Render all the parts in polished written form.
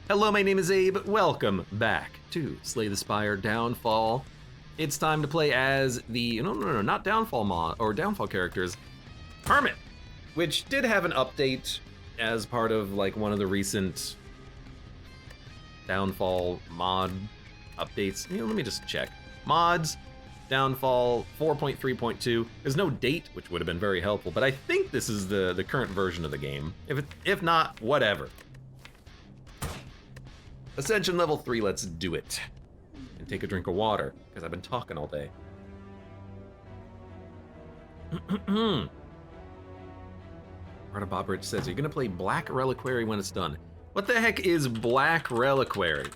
Hello, my name is Abe. Welcome back to Slay the Spire Downfall. It's time to play as the, no, not Downfall mod, or Downfall characters, Hermit, which did have an update as part of like one of the recent Downfall mod updates. Let me just check. Mods, Downfall 4.3.2. There's no date, which would have been very helpful, but I think this is the current version of the game. If not, whatever. Ascension level 3, let's do it. And take a drink of water, because I've been talking all day. Rada Bobridge says, you're gonna play Black Reliquary when it's done. What the heck is Black Reliquary?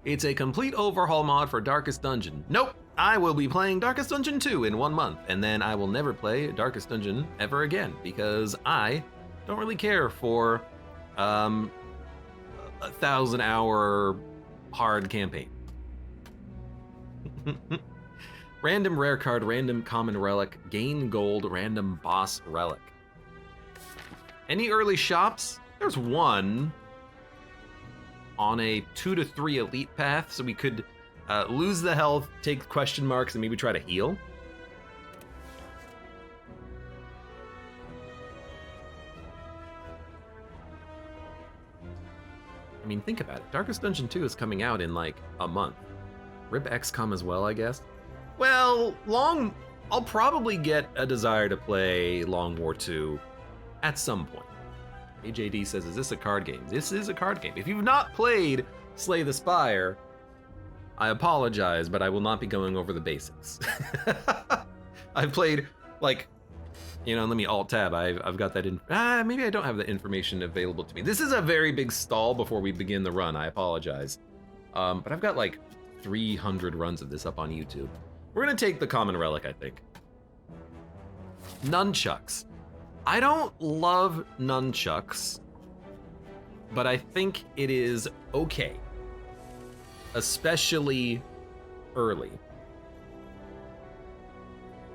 It's a complete overhaul mod for Darkest Dungeon. Nope, I will be playing Darkest Dungeon 2 in 1 month, and then I will never play Darkest Dungeon ever again, because I don't really care for 1,000-hour hard campaign. Random rare card, random common relic, gain gold, random boss relic. Any early shops? There's one on a 2 to 3 elite path, so we could lose the health, take question marks, and maybe try to heal. I mean, think about it. Darkest Dungeon 2 is coming out in like a month. RIP XCOM as well, I guess. Well, I'll probably get a desire to play Long War 2 at some point. AJD says, is this a card game? This is a card game. If you've not played Slay the Spire, I apologize, but I will not be going over the basics. I've played, like, let me alt-tab. I've got that in. Maybe I don't have the information available to me. This is a very big stall before we begin the run. I apologize. But I've got like 300 runs of this up on YouTube. We're gonna take the common relic, I think. Nunchucks. I don't love nunchucks, but I think it is okay. Especially early.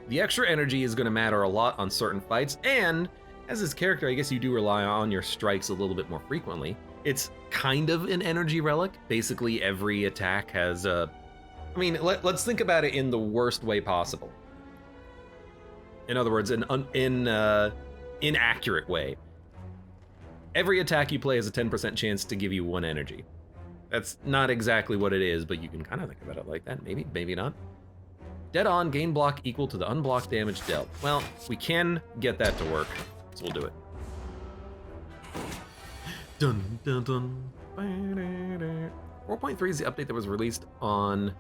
The extra energy is going to matter a lot on certain fights, and as this character, I guess you do rely on your strikes a little bit more frequently. It's kind of an energy relic. Basically, every attack has a... I mean, let's think about it in the worst way possible. In other words, an inaccurate way. Every attack you play has a 10% chance to give you 1 energy. That's not exactly what it is, but you can kind of think about it like that. Maybe, maybe not. Dead on, gain block equal to the unblocked damage dealt. Well, we can get that to work, so we'll do it. Dun, dun, dun. 4.3 is the update that was released on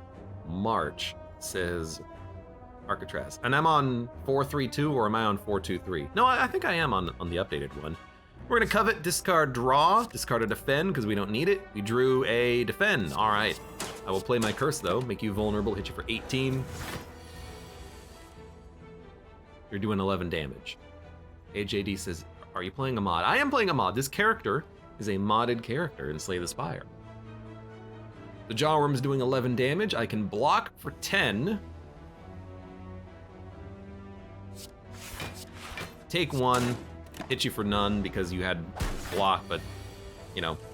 March, says Arcatraz. And I'm on 4.3.2, or am I on 4.2.3? No, I think I am on the updated one. We're gonna covet, discard, draw, discard a defend, because we don't need it. We drew a defend, all right. I will play my curse though, make you vulnerable, hit you for 18. You're doing 11 damage. AJD says, are you playing a mod? I am playing a mod. This character is a modded character in Slay the Spire. The Jaw Worm is doing 11 damage. I can block for 10. Take 1, hit you for none because you had block, but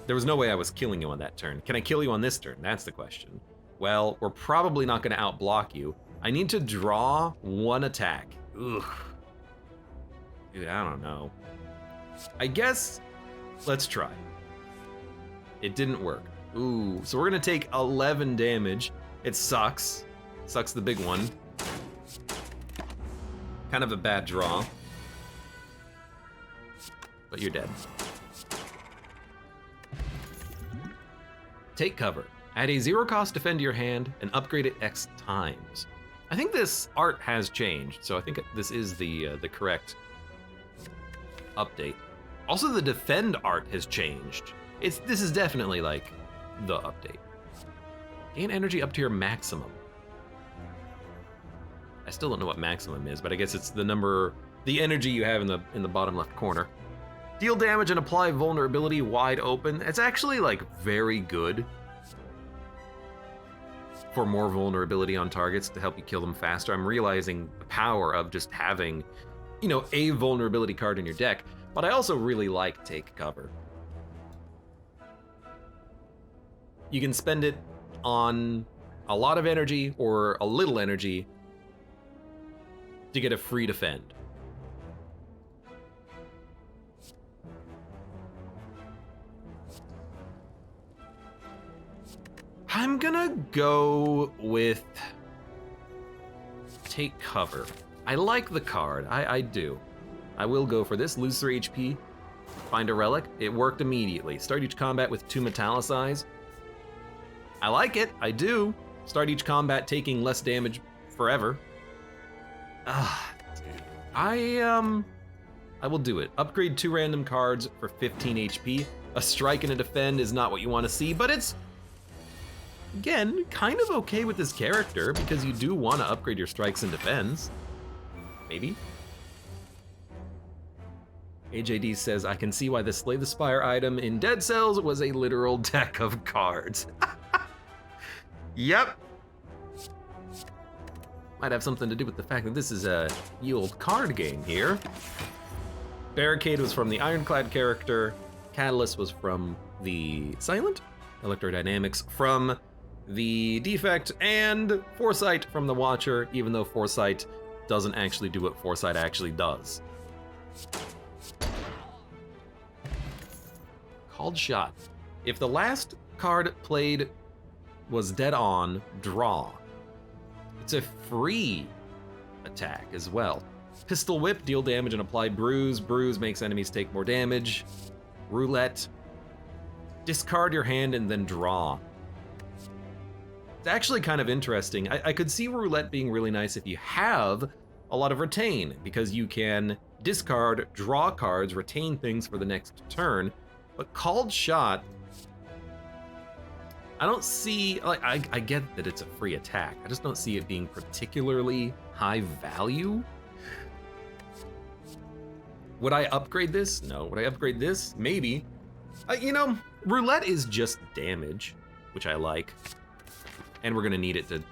there was no way I was killing you on that turn. Can I kill you on this turn? That's the question. Well, we're probably not gonna outblock you. I need to draw 1 attack. Ugh. Dude, I don't know. I guess, let's try. It didn't work. Ooh, so we're gonna take 11 damage. It sucks. Sucks the big one. Kind of a bad draw. But you're dead. Take cover. Add a 0-cost defend to your hand and upgrade it X times. I think this art has changed, so I think this is the correct update. Also, the defend art has changed. This is definitely like the update. Gain energy up to your maximum. I still don't know what maximum is, but I guess it's the energy you have in the bottom left corner. Deal damage and apply vulnerability wide open. It's actually like very good for more vulnerability on targets to help you kill them faster. I'm realizing the power of just having, a vulnerability card in your deck. But I also really like Take Cover. You can spend it on a lot of energy or a little energy to get a free defend. I'm gonna go with Take Cover. I like the card, I do. I will go for this, lose 3 HP, find a relic. It worked immediately. Start each combat with 2 Metallicize. I like it, I do. Start each combat taking less damage forever. I will do it. Upgrade 2 random cards for 15 HP. A strike and a defend is not what you want to see, but it's, again, kind of okay with this character because you do want to upgrade your strikes and defends. Maybe. AJD says, I can see why the Slay the Spire item in Dead Cells was a literal deck of cards. Yep. Might have something to do with the fact that this is a ye old card game here. Barricade was from the Ironclad character. Catalyst was from the Silent. Electrodynamics from the Defect. And Foresight from the Watcher, even though Foresight doesn't actually do what Foresight actually does. Called Shot. If the last card played was dead on, draw. It's a free attack as well. Pistol Whip, deal damage and apply bruise. Bruise makes enemies take more damage. Roulette, discard your hand and then draw. It's actually kind of interesting. I could see Roulette being really nice if you have a lot of retain, because you can discard, draw cards, retain things for the next turn. But Called Shot, I don't see, like, I get that it's a free attack. I just don't see it being particularly high value. Would I upgrade this? No. Would I upgrade this? Maybe. You know, Roulette is just damage, which I like. And we're gonna need it to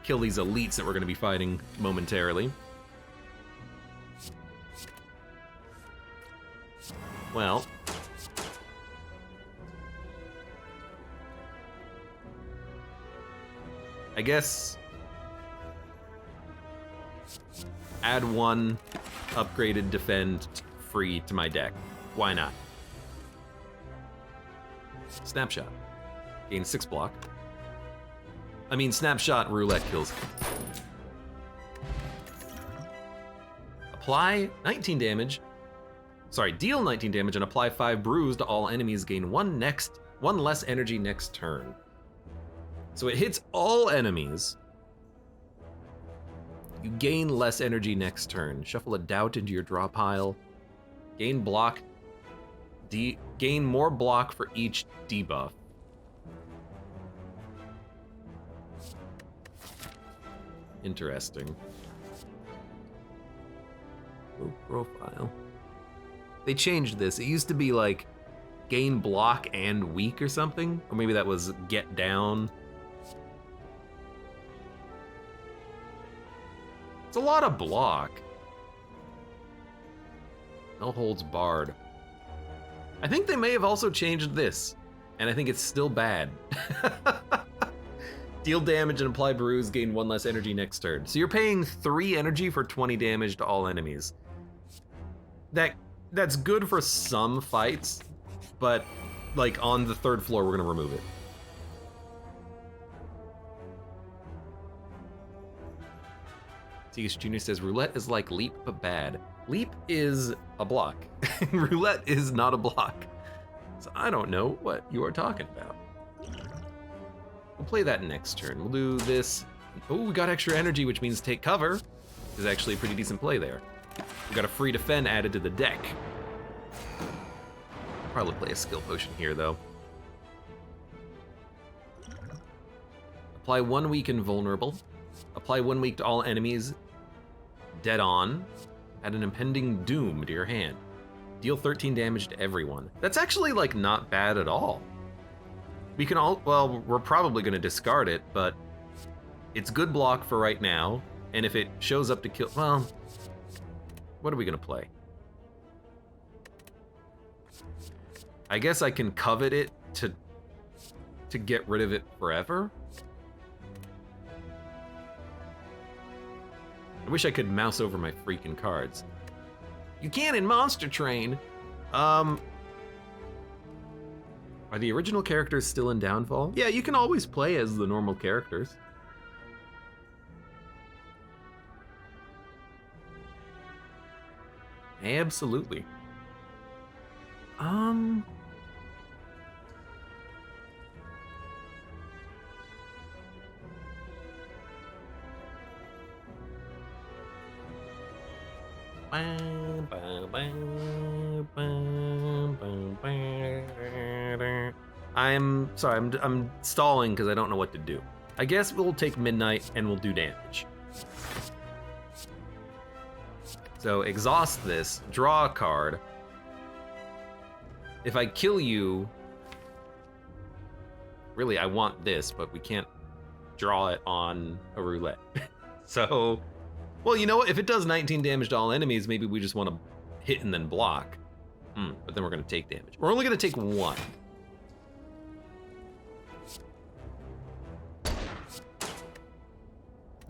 kill these elites that we're gonna be fighting momentarily. Well. I guess add 1 upgraded defend free to my deck. Why not? Snapshot. Gain 6 block. I mean, Snapshot Roulette kills. Apply 19 damage. Sorry, deal 19 damage and apply 5 bruise to all enemies. Gain 1 less energy next turn. So it hits all enemies. You gain less energy next turn. Shuffle a doubt into your draw pile. Gain block. Gain more block for each debuff. Interesting. Low profile. They changed this. It used to be like gain block and weak or something. Or maybe that was get down. It's a lot of block. No holds barred. I think they may have also changed this, and I think it's still bad. Deal damage and apply bruise, gain 1 less energy next turn. So you're paying 3 energy for 20 damage to all enemies. That's good for some fights, but like on the 3rd floor, we're gonna remove it. Tigas Jr. says, Roulette is like Leap, but bad. Leap is a block. Roulette is not a block. So I don't know what you are talking about. We'll play that next turn. We'll do this. Oh, we got extra energy, which means take cover. Is actually a pretty decent play there. We got a free defend added to the deck. Probably play a skill potion here, though. Apply 1 weak and vulnerable. Apply 1 weak to all enemies. Dead on. Add an impending doom to your hand. Deal 13 damage to everyone. That's actually, like, not bad at all. We can all, well, we're probably gonna discard it, but it's good block for right now. And if it shows up to kill, well, what are we gonna play? I guess I can covet it to get rid of it forever. I wish I could mouse over my freaking cards. You can in Monster Train. Are the original characters still in Downfall? Yeah, you can always play as the normal characters. Absolutely. I'm sorry, I'm stalling because I don't know what to do. I guess we'll take Midnight and we'll do damage. So exhaust this, draw a card. If I kill you, really I want this, but we can't draw it on a roulette. So, well, you know what? If it does 19 damage to all enemies, maybe we just want to hit and then block. But then we're gonna take damage. We're only gonna take 1.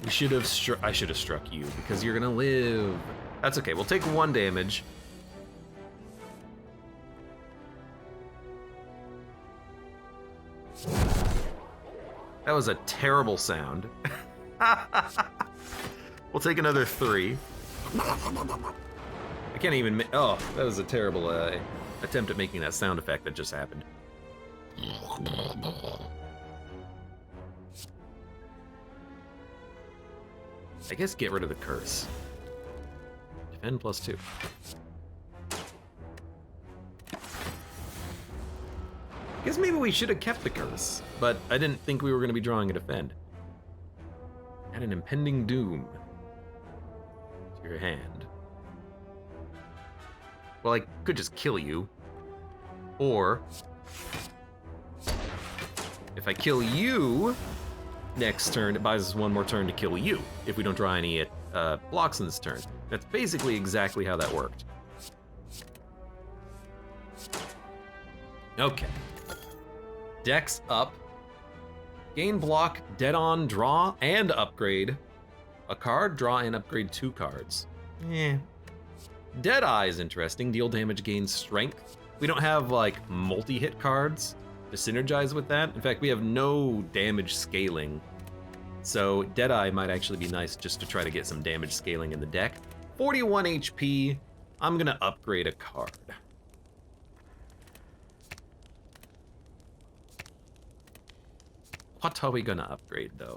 I should have struck you because you're gonna live. That's okay, we'll take 1 damage. That was a terrible sound. We'll take another 3. I can't even oh, that was a terrible attempt at making that sound effect that just happened. I guess get rid of the curse. Defend +2. I guess maybe we should have kept the curse, but I didn't think we were going to be drawing a defend. Add an impending doom to your hand. Well, I could just kill you. Or, if I kill you, next turn, it buys us 1 more turn to kill you, if we don't draw any blocks in this turn. That's basically exactly how that worked. Okay. Dex up. Gain block, dead on, draw, and upgrade a card, draw and upgrade 2 cards. Deadeye is interesting. Deal damage, gain strength. We don't have like multi-hit cards to synergize with that. In fact, we have no damage scaling. So Deadeye might actually be nice just to try to get some damage scaling in the deck. 41 HP. I'm gonna upgrade a card. What are we gonna upgrade though?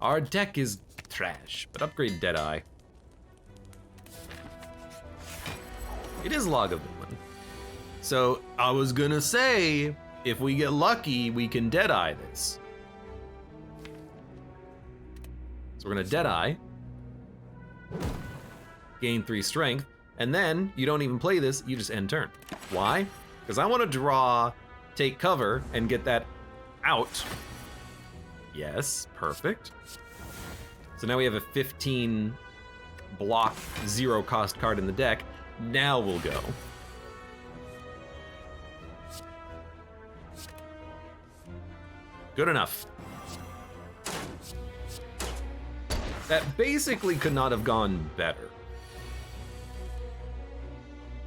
Our deck is trash, but upgrade Deadeye. It is Log of Villain. So I was gonna say, if we get lucky, we can Deadeye this. So we're gonna Deadeye, gain 3 strength, and then you don't even play this, you just end turn. Why? Because I wanna draw, take cover, and get that out. Yes, perfect. So now we have a 15 block, 0 cost card in the deck. Now we'll go. Good enough. That basically could not have gone better.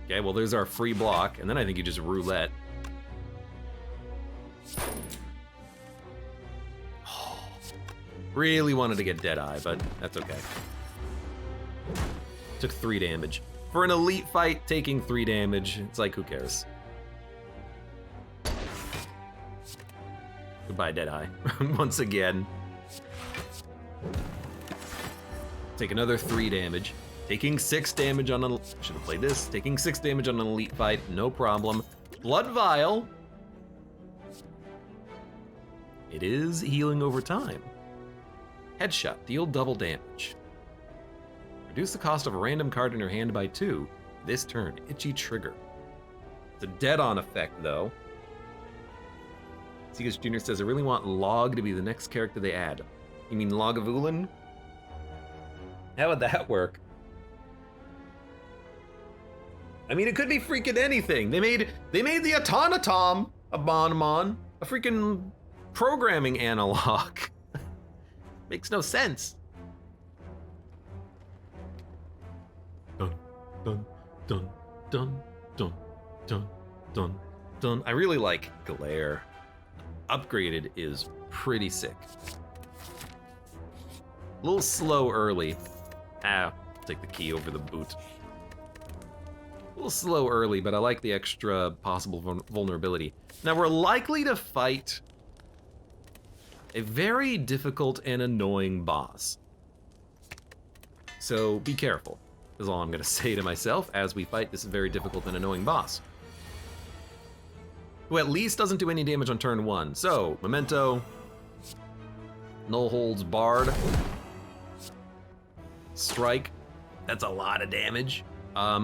Okay, well there's our free block, and then I think you just roulette. Really wanted to get Deadeye, but that's okay. Took 3 damage. For an elite fight, taking 3 damage, it's like, who cares? Goodbye, Deadeye. Once again. Take another 3 damage. Taking 6 damage on a... Should have played this. Taking 6 damage on an elite fight, no problem. Blood Vial. It is healing over time. Headshot, deal double damage. Reduce the cost of a random card in your hand by 2. This turn, itchy trigger. It's a dead-on effect, though. Segas Jr. says, I really want Log to be the next character they add. You mean Lagavulin? How would that work? I mean, it could be freaking anything. They made the automaton, a freaking programming analog. Makes no sense. Dun, dun, dun, dun, dun, dun, dun, dun. I really like Glare. Upgraded is pretty sick. A little slow early. I'll take the key over the boot. A little slow early, but I like the extra possible vulnerability. Now we're likely to fight a very difficult and annoying boss. So be careful, is all I'm gonna say to myself as we fight this very difficult and annoying boss. Who at least doesn't do any damage on turn 1. So, Memento, Null Holds Barred, Strike, that's a lot of damage.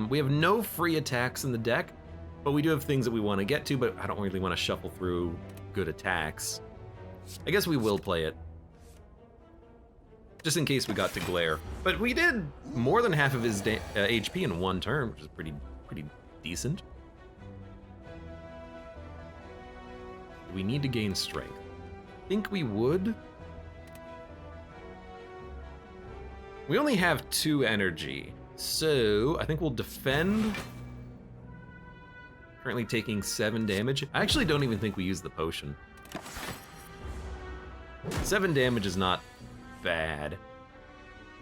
We have no free attacks in the deck, but we do have things that we want to get to, but I don't really want to shuffle through good attacks. I guess we will play it, just in case we got to Glare. But we did more than half of his HP in one turn, which is pretty decent. Do we need to gain strength? I think we would. We only have 2 energy, so I think we'll defend. Currently taking 7 damage. I actually don't even think we use the potion. 7 damage is not bad.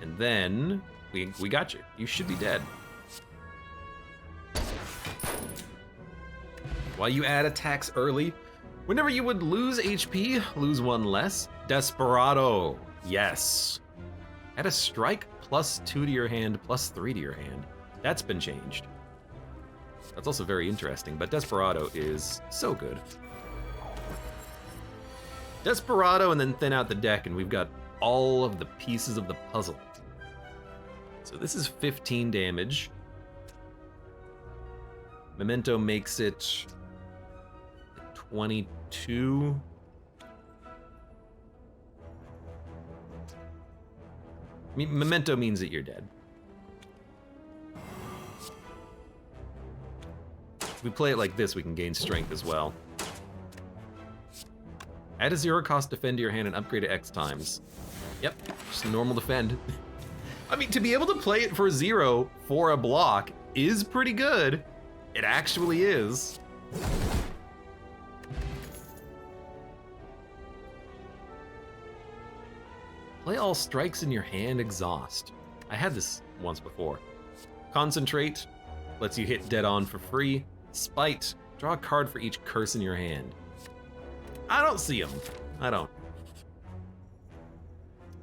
And then we got you. You should be dead. While you add attacks early, whenever you would lose HP, lose 1 less. Desperado, yes. Add a strike +2 to your hand, +3 to your hand. That's been changed. That's also very interesting, but Desperado is so good. Desperado and then thin out the deck, and we've got all of the pieces of the puzzle. So this is 15 damage. Memento makes it 22. Memento means that you're dead. If we play it like this, we can gain strength as well. Add a 0 cost defend to your hand and upgrade it X times. Yep, just a normal defend. I mean, to be able to play it for 0 for a block is pretty good. It actually is. Play all strikes in your hand, exhaust. I had this once before. Concentrate, lets you hit dead on for free. Spite, draw a card for each curse in your hand. I don't see them. I don't.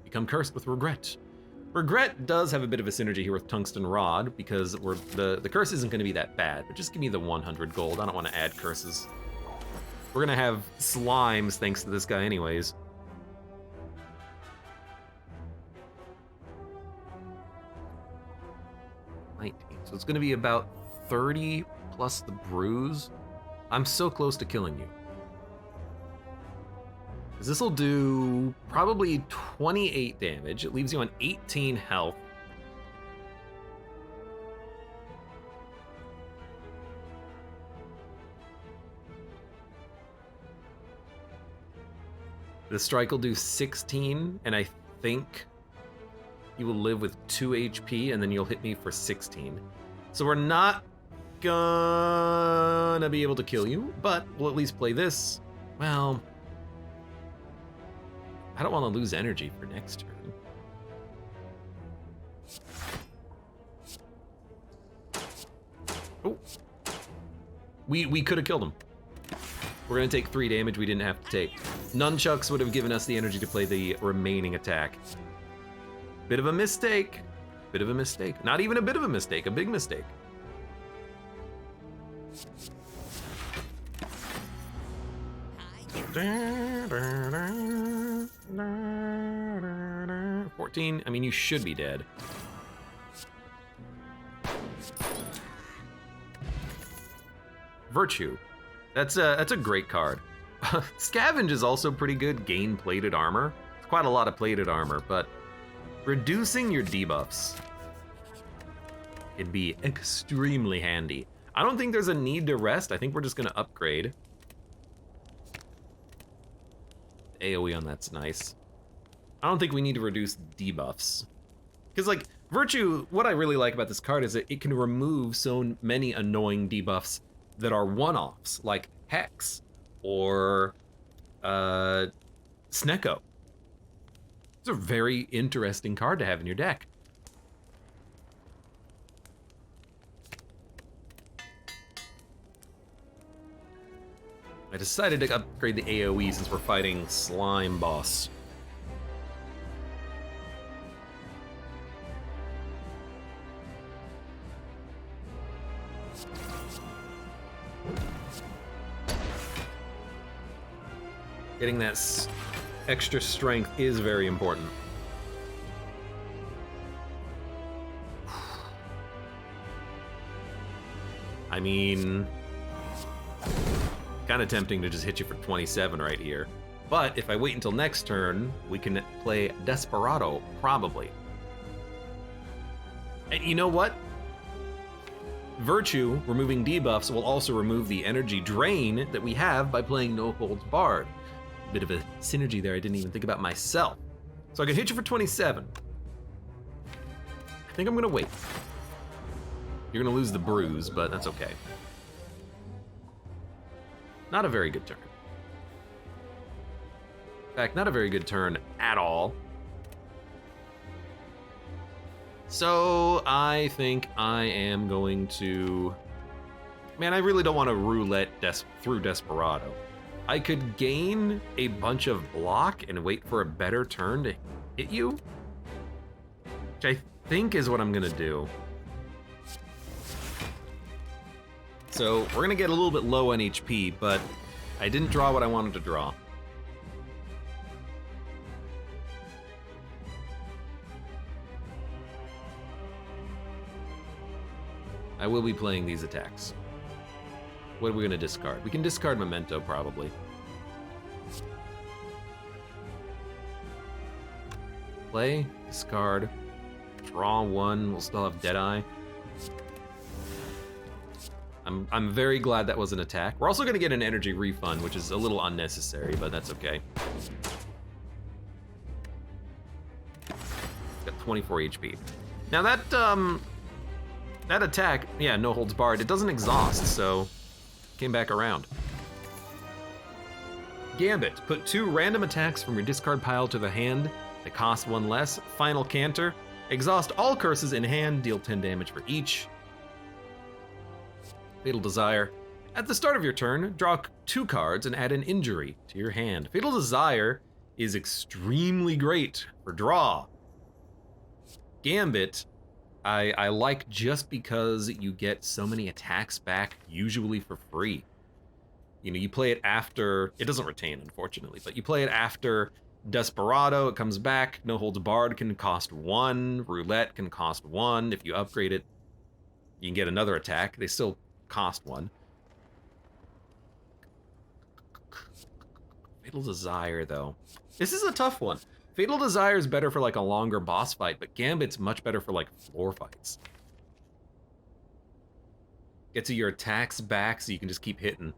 Become cursed with regret. Regret does have a bit of a synergy here with Tungsten Rod because the curse isn't going to be that bad, but just give me the 100 gold. I don't want to add curses. We're going to have slimes thanks to this guy anyways. So it's going to be about 30 plus the bruise. I'm so close to killing you. This will do probably 28 damage. It leaves you on 18 health. The strike will do 16, and I think you will live with 2 HP, and then you'll hit me for 16. So we're not gonna be able to kill you, but we'll at least play this. Well, I don't want to lose energy for next turn. Oh, we could have killed him. We're gonna take 3 damage we didn't have to take. Nunchucks would have given us the energy to play the remaining attack. Bit of a mistake. Bit of a mistake. Not even a bit of a mistake, a big mistake. $14. I mean, you should be dead. Virtue. That's a great card. Scavenge is also pretty good. Gain plated armor. It's quite a lot of plated armor, but reducing your debuffs. It'd be extremely handy. I don't think there's a need to rest. I think we're just gonna upgrade. AoE on that's nice. I don't think we need to reduce debuffs. Because like, Virtue, what I really like about this card is that it can remove so many annoying debuffs that are one-offs, like Hex or Snecko. It's a very interesting card to have in your deck. I decided to upgrade the AoE since we're fighting Slime Boss. Getting that extra strength is very important. I mean, kind of tempting to just hit you for 27 right here. But if I wait until next turn, we can play Desperado, probably. And you know what? Virtue, removing debuffs, will also remove the energy drain that we have by playing No Holds Barred. Bit of a synergy there I didn't even think about myself. So I can hit you for 27. I think I'm gonna wait. You're gonna lose the bruise, but that's okay. Not a very good turn. In fact, not a very good turn at all. So I think I am going to... Man, I really don't want to roulette through Desperado. I could gain a bunch of block and wait for a better turn to hit you, which I think is what I'm gonna do. So we're gonna get a little bit low on HP, but I didn't draw what I wanted to draw. I will be playing these attacks. What are we gonna discard? We can discard Memento, probably. Play, discard, draw one, we'll still have Deadeye. I'm very glad that was an attack. We're also gonna get an energy refund, which is a little unnecessary, but that's okay. Got 24 HP. Now that attack, yeah, No Holds Barred, it doesn't exhaust, so came back around. Gambit, put 2 random attacks from your discard pile to the hand that cost 1 less. Final Canter, exhaust all curses in hand, deal 10 damage for each. Fatal Desire, at the start of your turn, draw 2 cards and add an injury to your hand. Fatal Desire is extremely great for draw. Gambit, I like just because you get so many attacks back, usually for free. You know, you play it after, it doesn't retain, unfortunately, but you play it after Desperado, it comes back. No Holds Barred can cost 1, Roulette can cost 1. If you upgrade it, you can get another attack. They still cost 1. Fatal Desire, though. This is a tough one. Fatal Desire is better for like a longer boss fight, but Gambit's much better for like floor fights. Gets you your attacks back so you can just keep hitting.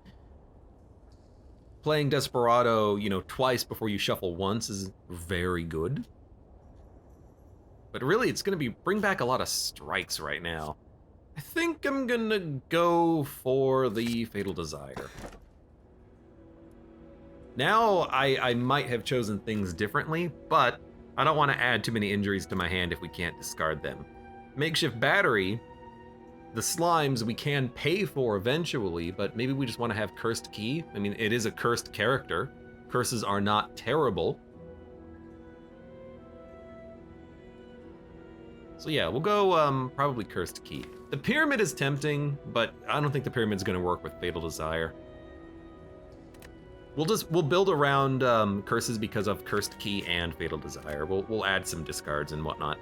Playing Desperado, you know, twice before you shuffle once is very good. But really, it's gonna bring back a lot of strikes right now. I think I'm gonna go for the Fatal Desire. Now, I might have chosen things differently, but I don't want to add too many injuries to my hand if we can't discard them. Makeshift Battery, the slimes we can pay for eventually, but maybe we just want to have Cursed Key. I mean, it is a cursed character. Curses are not terrible. So yeah, we'll go probably Cursed Key. The Pyramid is tempting, but I don't think the Pyramid's going to work with Fatal Desire. We'll build around curses because of Cursed Key and Fatal Desire. We'll add some discards and whatnot.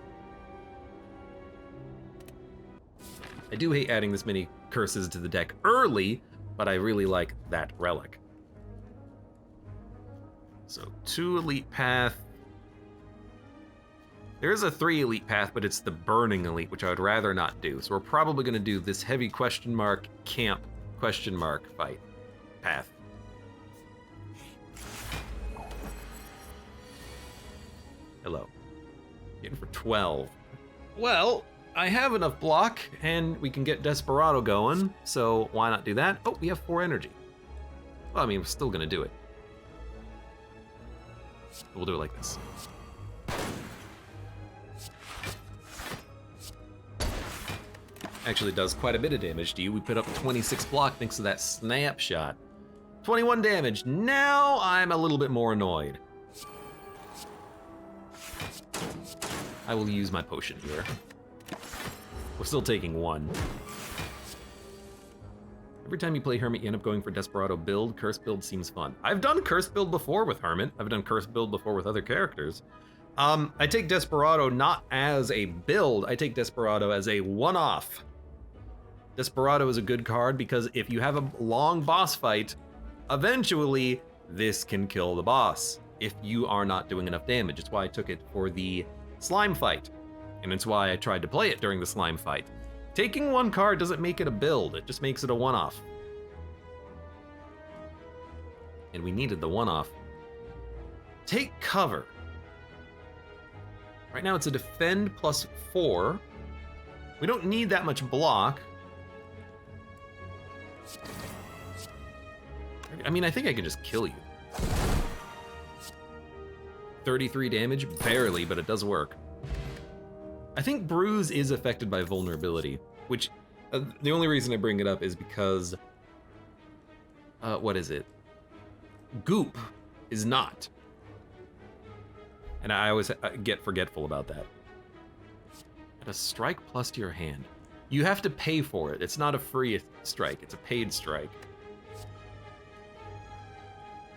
I do hate adding this many curses to the deck early, but I really like that relic. So 2 Elite Path. There is a 3 elite path, but it's the burning elite, which I would rather not do. So we're probably going to do this heavy question mark camp question mark fight path. Hello. Getting for 12. Well, I have enough block, and we can get Desperado going, so why not do that? Oh, we have 4 energy. Well, I mean, we're still gonna do it. We'll do it like this. Actually does quite a bit of damage to you. We put up 26 block thanks to that snapshot. 21 damage. Now I'm a little bit more annoyed. I will use my potion here. We're still taking 1. Every time you play Hermit, you end up going for Desperado build. Curse build seems fun. I've done Curse build before with Hermit. I've done Curse build before with other characters. I take Desperado not as a build, I take Desperado as a one-off. Desperado is a good card because if you have a long boss fight, eventually this can kill the boss if you are not doing enough damage. It's why I took it for the slime fight, and it's why I tried to play it during the slime fight. Taking 1 card doesn't make it a build, it just makes it a one-off. And we needed the one-off. Take cover. Right now it's a defend plus 4. We don't need that much block. I mean, I think I can just kill you. 33 damage, barely, but it does work. I think Bruise is affected by vulnerability, which the only reason I bring it up is because, what is it? Goop is not. And I always get forgetful about that. Add a strike plus to your hand. You have to pay for it. It's not a free strike, it's a paid strike.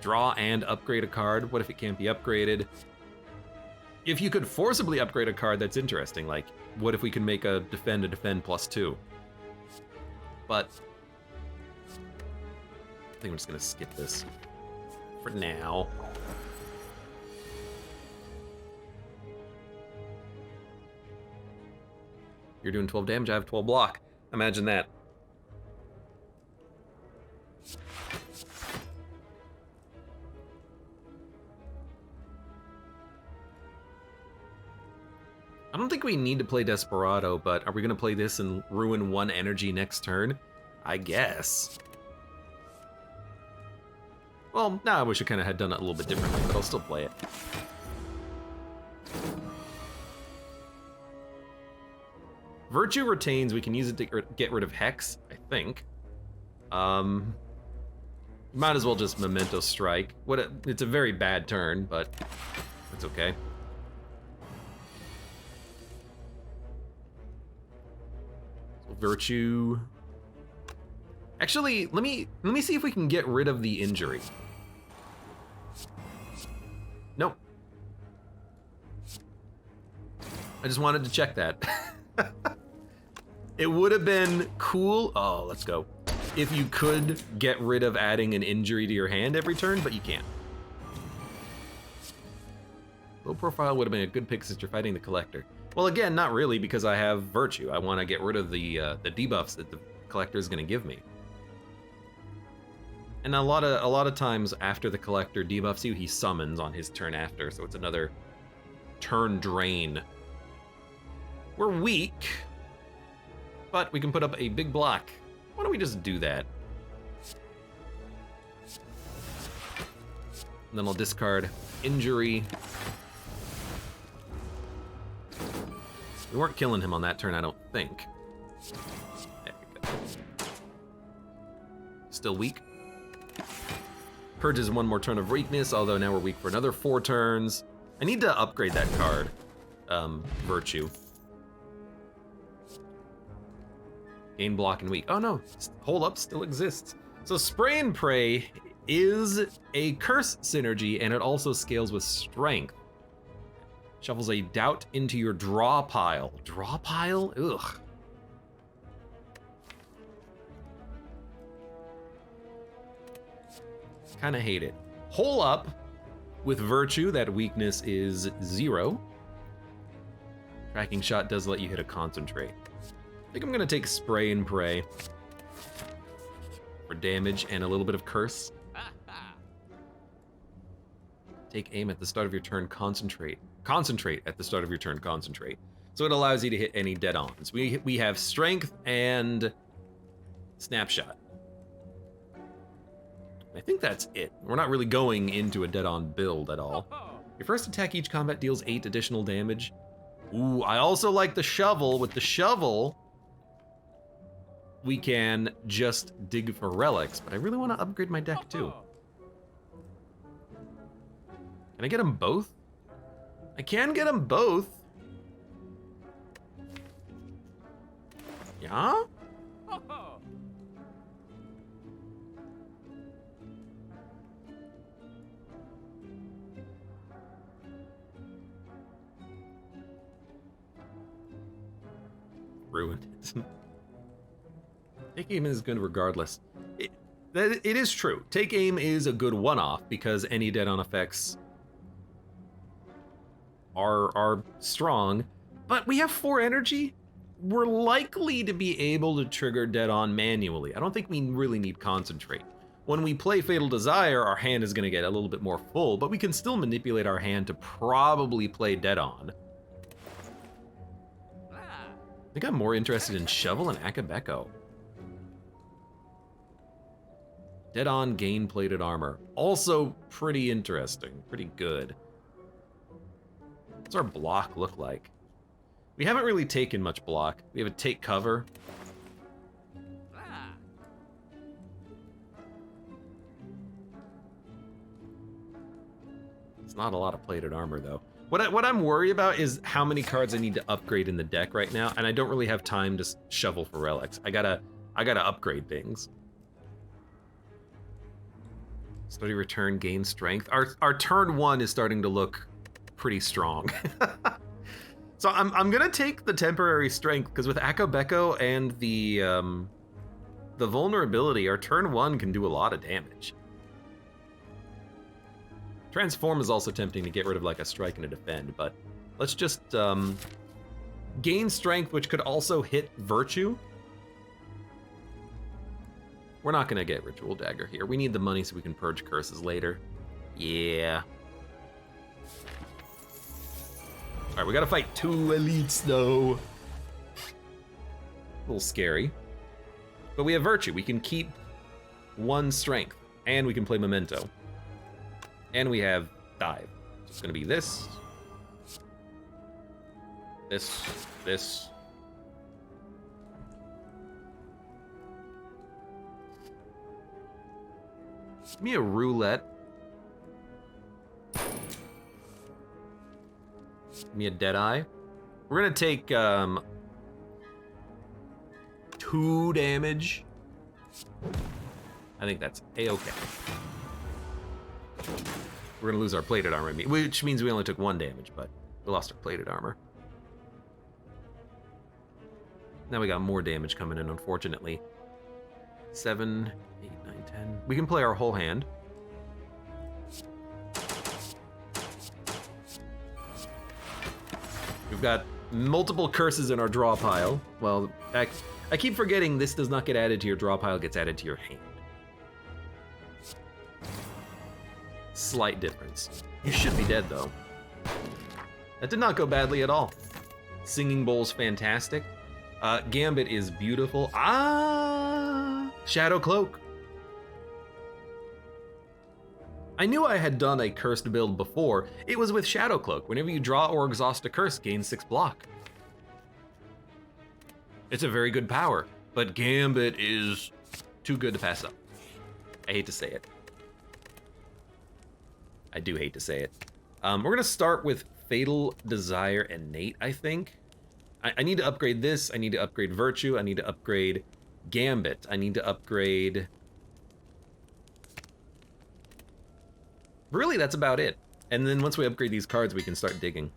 Draw and upgrade a card. What if it can't be upgraded? If you could forcibly upgrade a card, that's interesting. Like, what if we can make a defend plus 2? But I think I'm just gonna skip this for now. You're doing 12 damage, I have 12 block. Imagine that. I don't think we need to play Desperado, but are we gonna play this and ruin 1 energy next turn? I guess. Well, nah, I wish I kind of had done it a little bit differently, but I'll still play it. Virtue retains, we can use it to get rid of Hex, I think. Might as well just Memento Strike. It's a very bad turn, but it's okay. So Virtue. Actually, let me see if we can get rid of the injury. Nope. I just wanted to check that. It would have been cool. Oh, let's go. If you could get rid of adding an injury to your hand every turn, but you can't. Low profile would have been a good pick since you're fighting the Collector. Well, again, not really, because I have Virtue. I want to get rid of the debuffs that the Collector is going to give me. And a lot of times after the Collector debuffs you, he summons on his turn after, so it's another turn drain. We're weak, but we can put up a big block. Why don't we just do that? And then I'll discard Injury. We weren't killing him on that turn, I don't think. There we go. Still weak. Purges 1 more turn of weakness, although now we're weak for another 4 turns. I need to upgrade that card, Virtue. Gain block and weak. Oh no, hold up still exists. So Spray and Pray is a curse synergy, and it also scales with strength. Shuffles a doubt into your draw pile. Draw pile? Ugh. Kinda hate it. Hole up with Virtue, that weakness is 0. Tracking shot does let you hit a concentrate. I think I'm gonna take spray and pray for damage and a little bit of curse. Take aim at the start of your turn, concentrate. Concentrate at the start of your turn, concentrate. So it allows you to hit any dead-ons. We have strength and snapshot. I think that's it. We're not really going into a dead-on build at all. Your first attack each combat deals 8 additional damage. Ooh, I also like the shovel. With the shovel, we can just dig for relics, but I really want to upgrade my deck too. Can I get them both? I can get them both. Yeah? Ruined it. Take aim is good regardless. It is true. Take aim is a good one-off because any dead-on effects are strong, but we have 4 energy. We're likely to be able to trigger dead-on manually. I don't think we really need concentrate. When we play Fatal Desire, our hand is going to get a little bit more full, but we can still manipulate our hand to probably play dead-on. I think I'm more interested in Shovel and Akabeko. Dead-on gain plated armor. Also pretty interesting, pretty good. What's our block look like? We haven't really taken much block. We have a take cover. It's not a lot of plated armor though. What I'm worried about is how many cards I need to upgrade in the deck right now, and I don't really have time to shovel for relics. I gotta upgrade things. Study return, gain strength. Our turn 1 is starting to look pretty strong. So I'm gonna take the temporary strength because with Akabeko and the vulnerability, our turn 1 can do a lot of damage. Transform is also tempting to get rid of like a strike and a defend, but let's just gain strength, which could also hit virtue. We're not gonna get Ritual Dagger here. We need the money so we can purge curses later. Yeah. All right, we gotta fight 2 elites though. A little scary. But we have virtue. We can keep 1 strength, and we can play memento. And we have dive. So it's gonna be this. This. Give me a roulette. Give me a deadeye. We're gonna take 2 damage. I think that's a-okay. We're gonna lose our plated armor, which means we only took 1 damage, but we lost our plated armor. Now we got more damage coming in, unfortunately. 7, 8, 9, 10. We can play our whole hand. We've got multiple curses in our draw pile. Well, I keep forgetting this does not get added to your draw pile, it gets added to your hand. Slight difference. You should be dead though. That did not go badly at all. Singing Bowl's fantastic. Gambit is beautiful. Shadow Cloak. I knew I had done a cursed build before. It was with Shadow Cloak. Whenever you draw or exhaust a curse, gain 6 block. It's a very good power, but Gambit is too good to pass up. I hate to say it. I do hate to say it. We're gonna start with Fatal Desire Innate, I think. I need to upgrade this, I need to upgrade Virtue, I need to upgrade Gambit, I need to upgrade... Really, that's about it. And then once we upgrade these cards, we can start digging.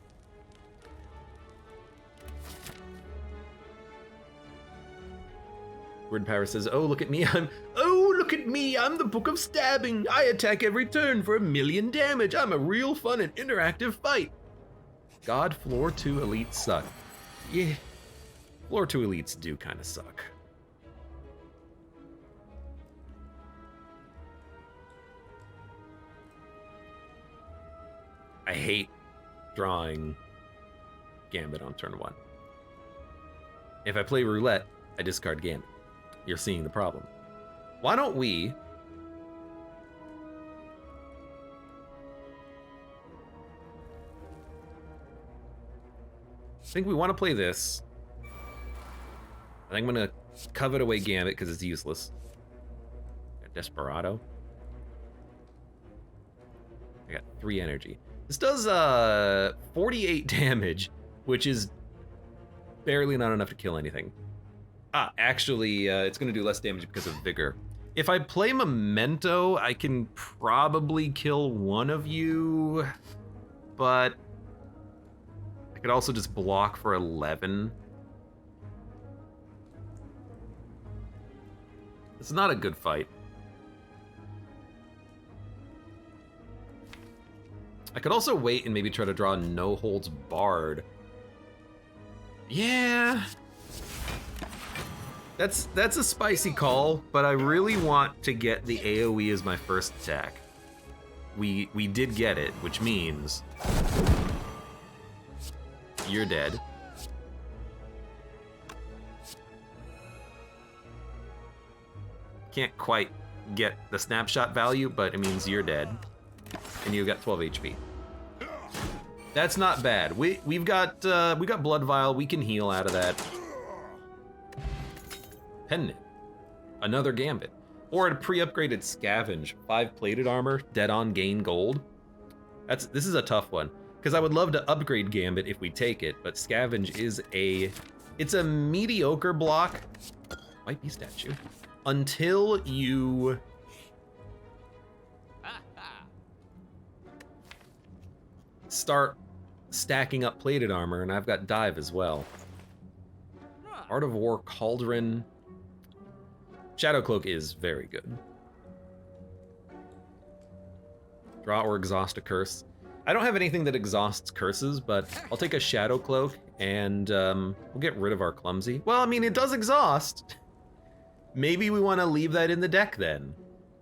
Word Power says, oh, look at me, I'm the Book of Stabbing. I attack every turn for 1,000,000 damage. I'm a real fun and interactive fight. God, Floor 2 Elite suck. Yeah, floor 2 elites do kind of suck. I hate drawing Gambit on turn 1. If I play Roulette, I discard Gambit. You're seeing the problem. Why don't we... I think we want to play this. I think I'm going to covet away Gambit because it's useless. Got Desperado. I got 3 energy. This does 48 damage, which is barely not enough to kill anything. Actually, it's going to do less damage because of Vigor. If I play Memento, I can probably kill one of you, but I could also just block for 11. It's not a good fight. I could also wait and maybe try to draw No Holds Barred. Yeah. That's a spicy call, but I really want to get the AoE as my first attack. We did get it, which means you're dead. Can't quite get the snapshot value, but it means you're dead. And you got 12 HP. That's not bad. We got Blood Vial. We can heal out of that. Pendant. Another Gambit. Or a pre-upgraded Scavenge. 5 plated armor. Dead on gain gold. This is a tough one because I would love to upgrade Gambit if we take it, but Scavenge is it's a mediocre block. Might be statue. Until you start stacking up plated armor, and I've got dive as well. Art of War, Cauldron. Shadow Cloak is very good. Draw or exhaust a curse. I don't have anything that exhausts curses, but I'll take a Shadow Cloak and we'll get rid of our Clumsy. Well, I mean, it does exhaust. Maybe we want to leave that in the deck then.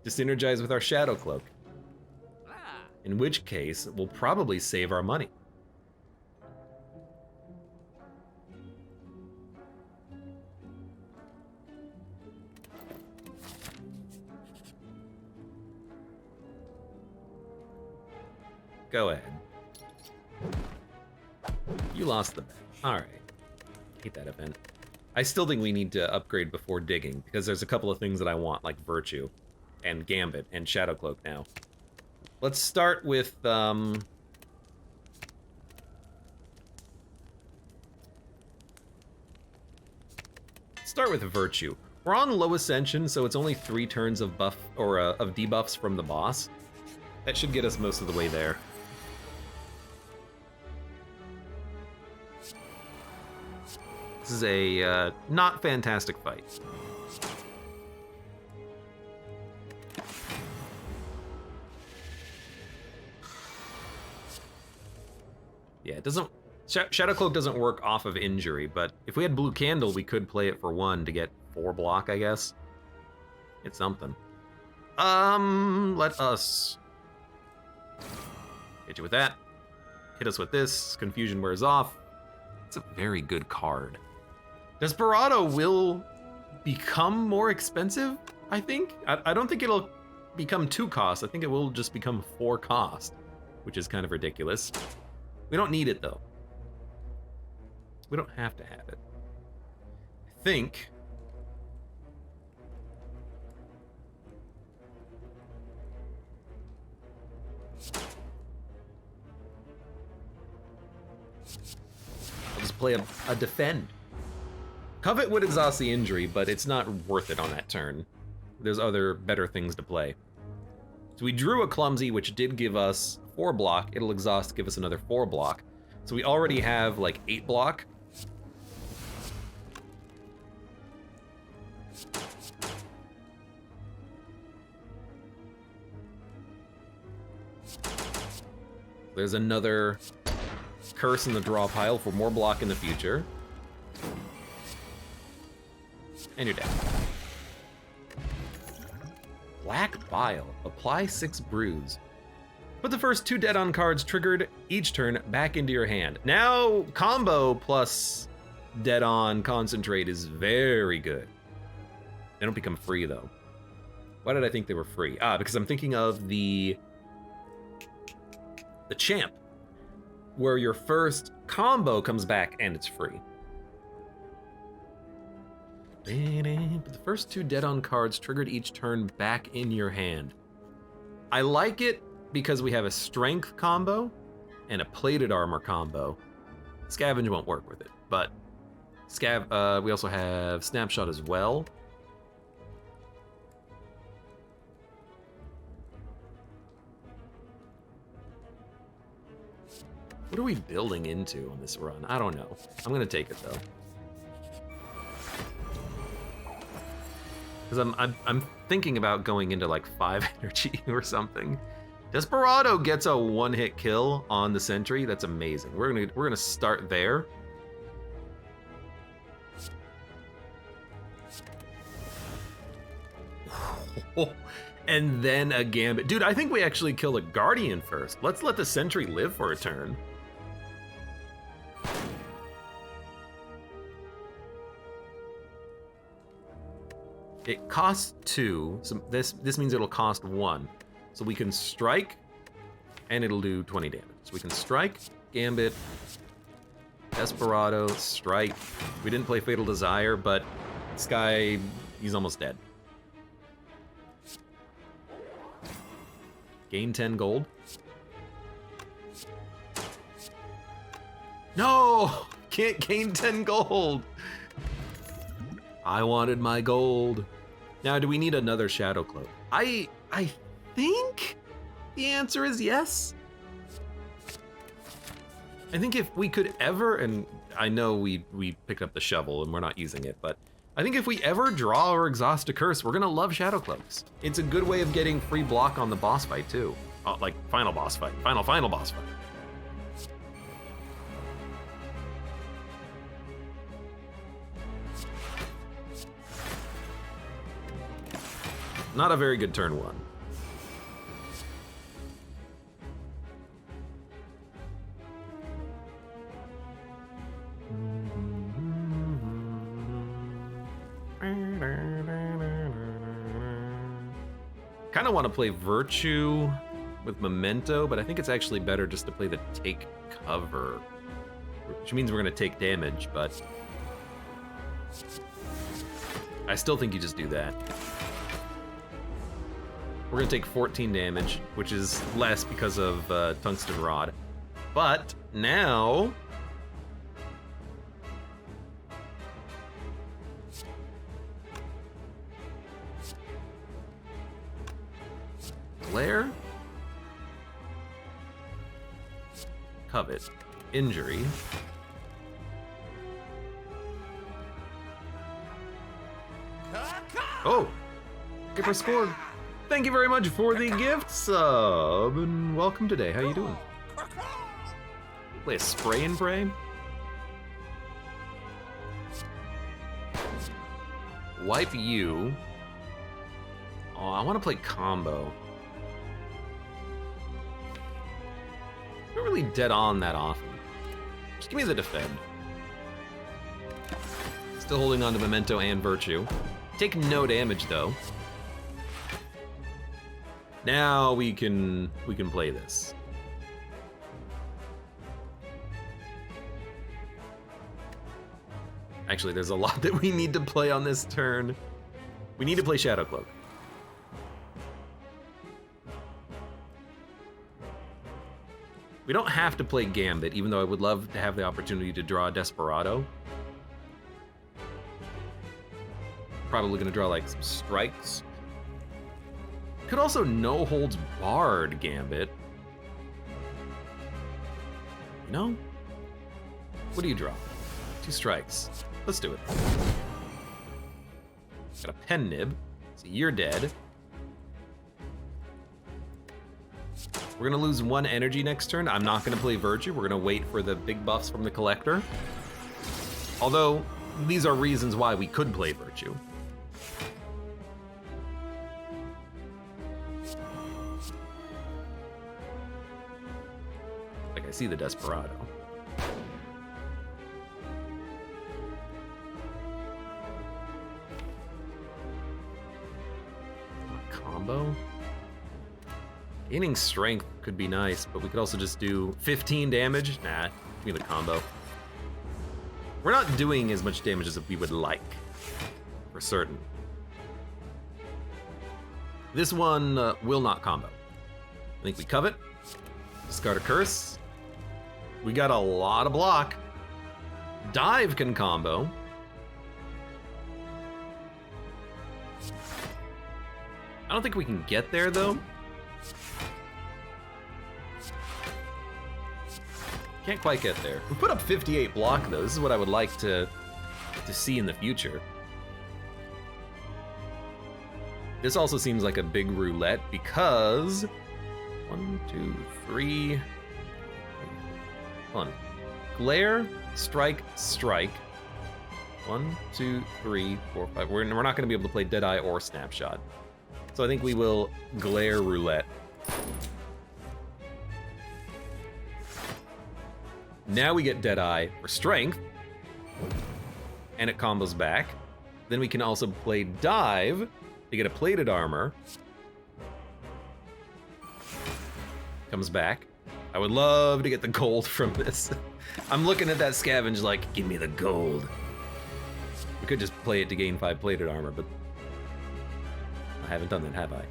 To synergize with our Shadow Cloak. In which case, we'll probably save our money. Go ahead. You lost the bet. Alright. Hate that event. I still think we need to upgrade before digging, because there's a couple of things that I want, like Virtue, and Gambit, and Shadow Cloak now. Let's start with, start with Virtue. We're on low ascension, so it's only 3 turns of buff, or of debuffs from the boss. That should get us most of the way there. This is a not fantastic fight. Yeah, it doesn't... Shadow Cloak doesn't work off of injury, but if we had Blue Candle, we could play it for 1 to get 4 block, I guess. It's something. Let us... hit you with that. Hit us with this. Confusion wears off. It's a very good card. Desperado will become more expensive, I think. I don't think it'll become 2 cost. I think it will just become 4 cost, which is kind of ridiculous. We don't need it, though. We don't have to have it. I think... I'll just play a defend. Covet would exhaust the injury, but it's not worth it on that turn. There's other better things to play. So we drew a Clumsy, which did give us 4 block. It'll exhaust to give us another 4 block. So we already have like 8 block. There's another curse in the draw pile for more block in the future. And you're dead. Black Bile. Apply 6 brews. Put the first 2 dead on cards triggered each turn back into your hand. Now, combo plus dead on concentrate is very good. They don't become free though. Why did I think they were free? Because I'm thinking of the champ, where your first combo comes back and it's free. But the first 2 dead on cards triggered each turn back in your hand. I like it because we have a strength combo and a plated armor combo. Scavenge won't work with it, but we also have snapshot as well. What are we building into on this run? I don't know. I'm gonna take it though. Because I'm thinking about going into like 5 energy or something. Desperado gets a 1-hit kill on the sentry. That's amazing. We're gonna start there. And then a gambit. Dude, I think we actually kill a guardian first. Let's let the sentry live for a turn. It costs 2, so this means it'll cost 1. So we can strike, and it'll do 20 damage. So we can strike, gambit, desperado, strike. We didn't play Fatal Desire, but this guy, he's almost dead. Gain 10 gold. No! Can't gain 10 gold! I wanted my gold. Now, do we need another Shadow Cloak? I think the answer is yes. I think if we could ever, and I know we picked up the shovel and we're not using it, but I think if we ever draw or exhaust a curse, we're gonna love Shadow Cloaks. It's a good way of getting free block on the boss fight too. Like final boss fight, final boss fight. Not a very good turn 1. Kind of want to play Virtue with Memento, but I think it's actually better just to play the Take Cover, which means we're going to take damage, but I still think you just do that. We're gonna take 14 damage, which is less because of Tungsten Rod. But now... Glare? Covet. Injury. Oh! Skipper scored! Thank you very much for the gift sub, and welcome today. How you doing? Play a spray and pray? Wipe you. Oh, I want to play combo. I'm not really dead on that often. Just give me the defend. Still holding on to Memento and Virtue. Take no damage though. Now we can play this. Actually, there's a lot that we need to play on this turn. We need to play Shadow Cloak. We don't have to play Gambit, even though I would love to have the opportunity to draw a Desperado. Probably gonna draw like some strikes. Could also no holds barred Gambit. You know? What do you draw? 2 strikes. Let's do it. Got a pen nib, so you're dead. We're gonna lose 1 energy next turn. I'm not gonna play Virtue. We're gonna wait for the big buffs from the Collector. Although, these are reasons why we could play Virtue. Like, I see the Desperado. Combo? Gaining strength could be nice, but we could also just do 15 damage. Nah, give me the combo. We're not doing as much damage as we would like, for certain. This one will not combo. I think we covet, discard a curse. We got a lot of block. Dive can combo. I don't think we can get there, though. Can't quite get there. We put up 58 block, though. This is what I would like to see in the future. This also seems like a big roulette because 1, 2, 3. Hold on. Glare, strike, strike. 1, 2, 3, 4, 5. We're not going to be able to play Deadeye or Snapshot. So I think we will Glare Roulette. Now we get Deadeye for strength, and it combos back. Then we can also play Dive to get a plated armor. Comes back. I would love to get the gold from this. I'm looking at that scavenge like, give me the gold. We could just play it to gain 5 plated armor, but I haven't done that, have I?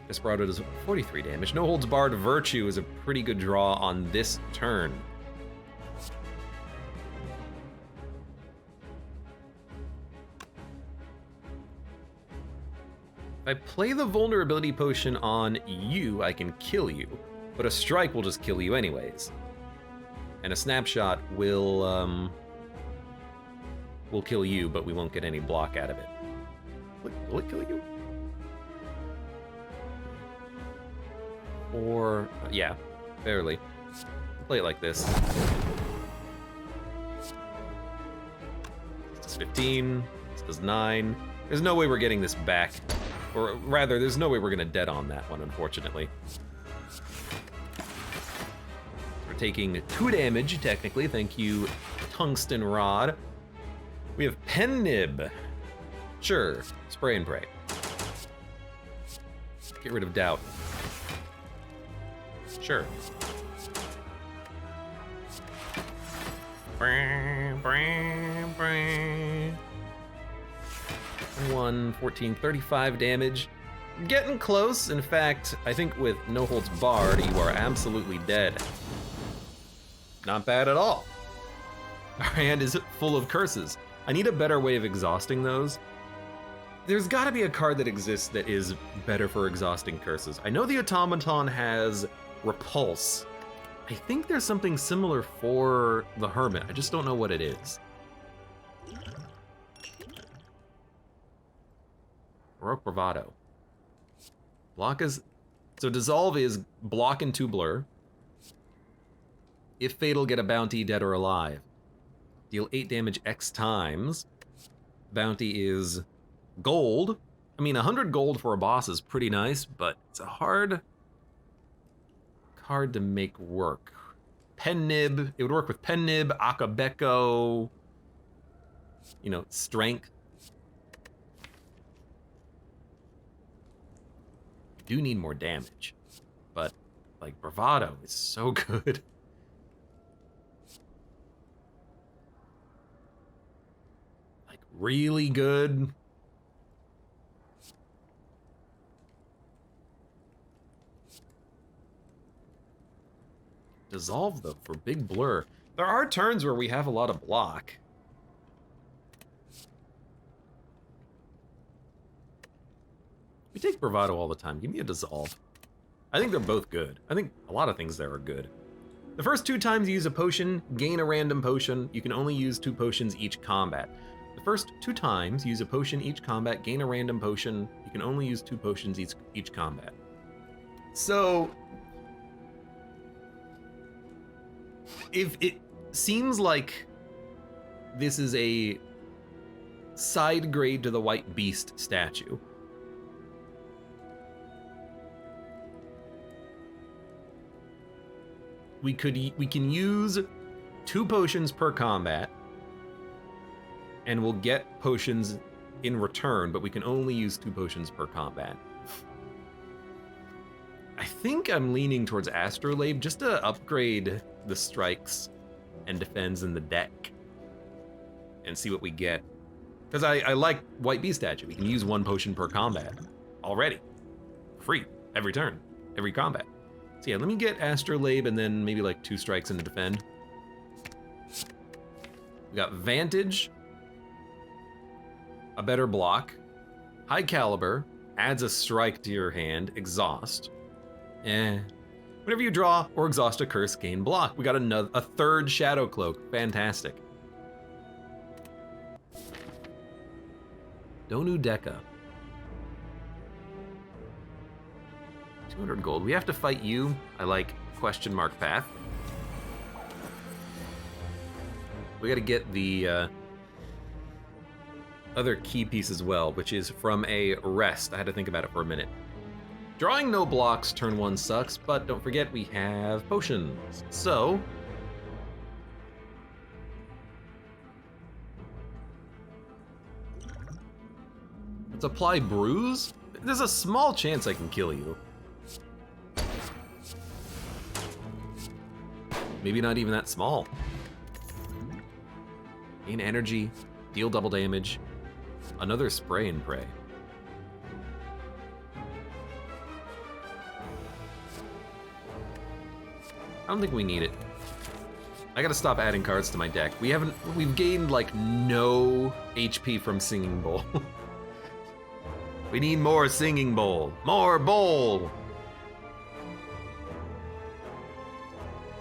Desperado does 43 damage. No Holds Barred Virtue is a pretty good draw on this turn. If I play the vulnerability potion on you, I can kill you, but a strike will just kill you anyways. And a snapshot will kill you, but we won't get any block out of it. Will it kill you? Or, yeah, barely. Play it like this. This does 15, this does 9. There's no way we're getting this back. Or rather, there's no way we're gonna dead on that one, unfortunately. We're taking 2 damage, technically. Thank you, Tungsten Rod. We have Pen Nib. Sure, Spray and Pray. Get rid of Doubt. Sure. 14, 35 damage. Getting close. In fact, I think with No Holds Barred, you are absolutely dead. Not bad at all. Our hand is full of curses. I need a better way of exhausting those. There's gotta be a card that exists that is better for exhausting curses. I know the Automaton has Repulse. I think there's something similar for the Hermit. I just don't know what it is. Heroic Bravado. Block is... So Dissolve is block and 2 blur. If fatal, get a bounty, dead or alive. Deal 8 damage X times. Bounty is gold. I mean, 100 gold for a boss is pretty nice, but it's a hard card to make work. Pen Nib, it would work with Pen Nib, Akabeko, you know, Strength. Do need more damage, but like Bravado is so good. Like really good. Dissolve though for big blur. There are turns where we have a lot of block. We take Bravado all the time. Give me a Dissolve. I think they're both good. I think a lot of things there are good. The first 2 times you use a potion, gain a random potion. You can only use 2 potions each combat. The first 2 times, use a potion each combat, gain a random potion. You can only use 2 potions each combat. So, if it seems like this is a side grade to the White Beast statue, we can use 2 potions per combat, and we'll get potions in return, but we can only use 2 potions per combat. I think I'm leaning towards Astrolabe just to upgrade the strikes and defends in the deck and see what we get. Because I like White Bee Statue. We can use 1 potion per combat already. Free, every turn, every combat. So yeah, let me get Astrolabe and then maybe like 2 strikes in the defend. We got Vantage, a better block, High Caliber, adds a strike to your hand, Exhaust. Whenever you draw or exhaust a curse, gain block. We got a third Shadow Cloak, fantastic. Donu Deka. 200 gold. We have to fight you. I like question mark path. We gotta get the other key piece as well, which is from a rest. I had to think about it for a minute. Drawing no blocks turn 1 sucks, but don't forget we have potions. So, let's apply Bruise. There's a small chance I can kill you. Maybe not even that small. Gain energy, deal double damage, another spray and pray. I don't think we need it. I gotta stop adding cards to my deck. We've gained like no HP from Singing Bowl. We need more Singing Bowl. More bowl!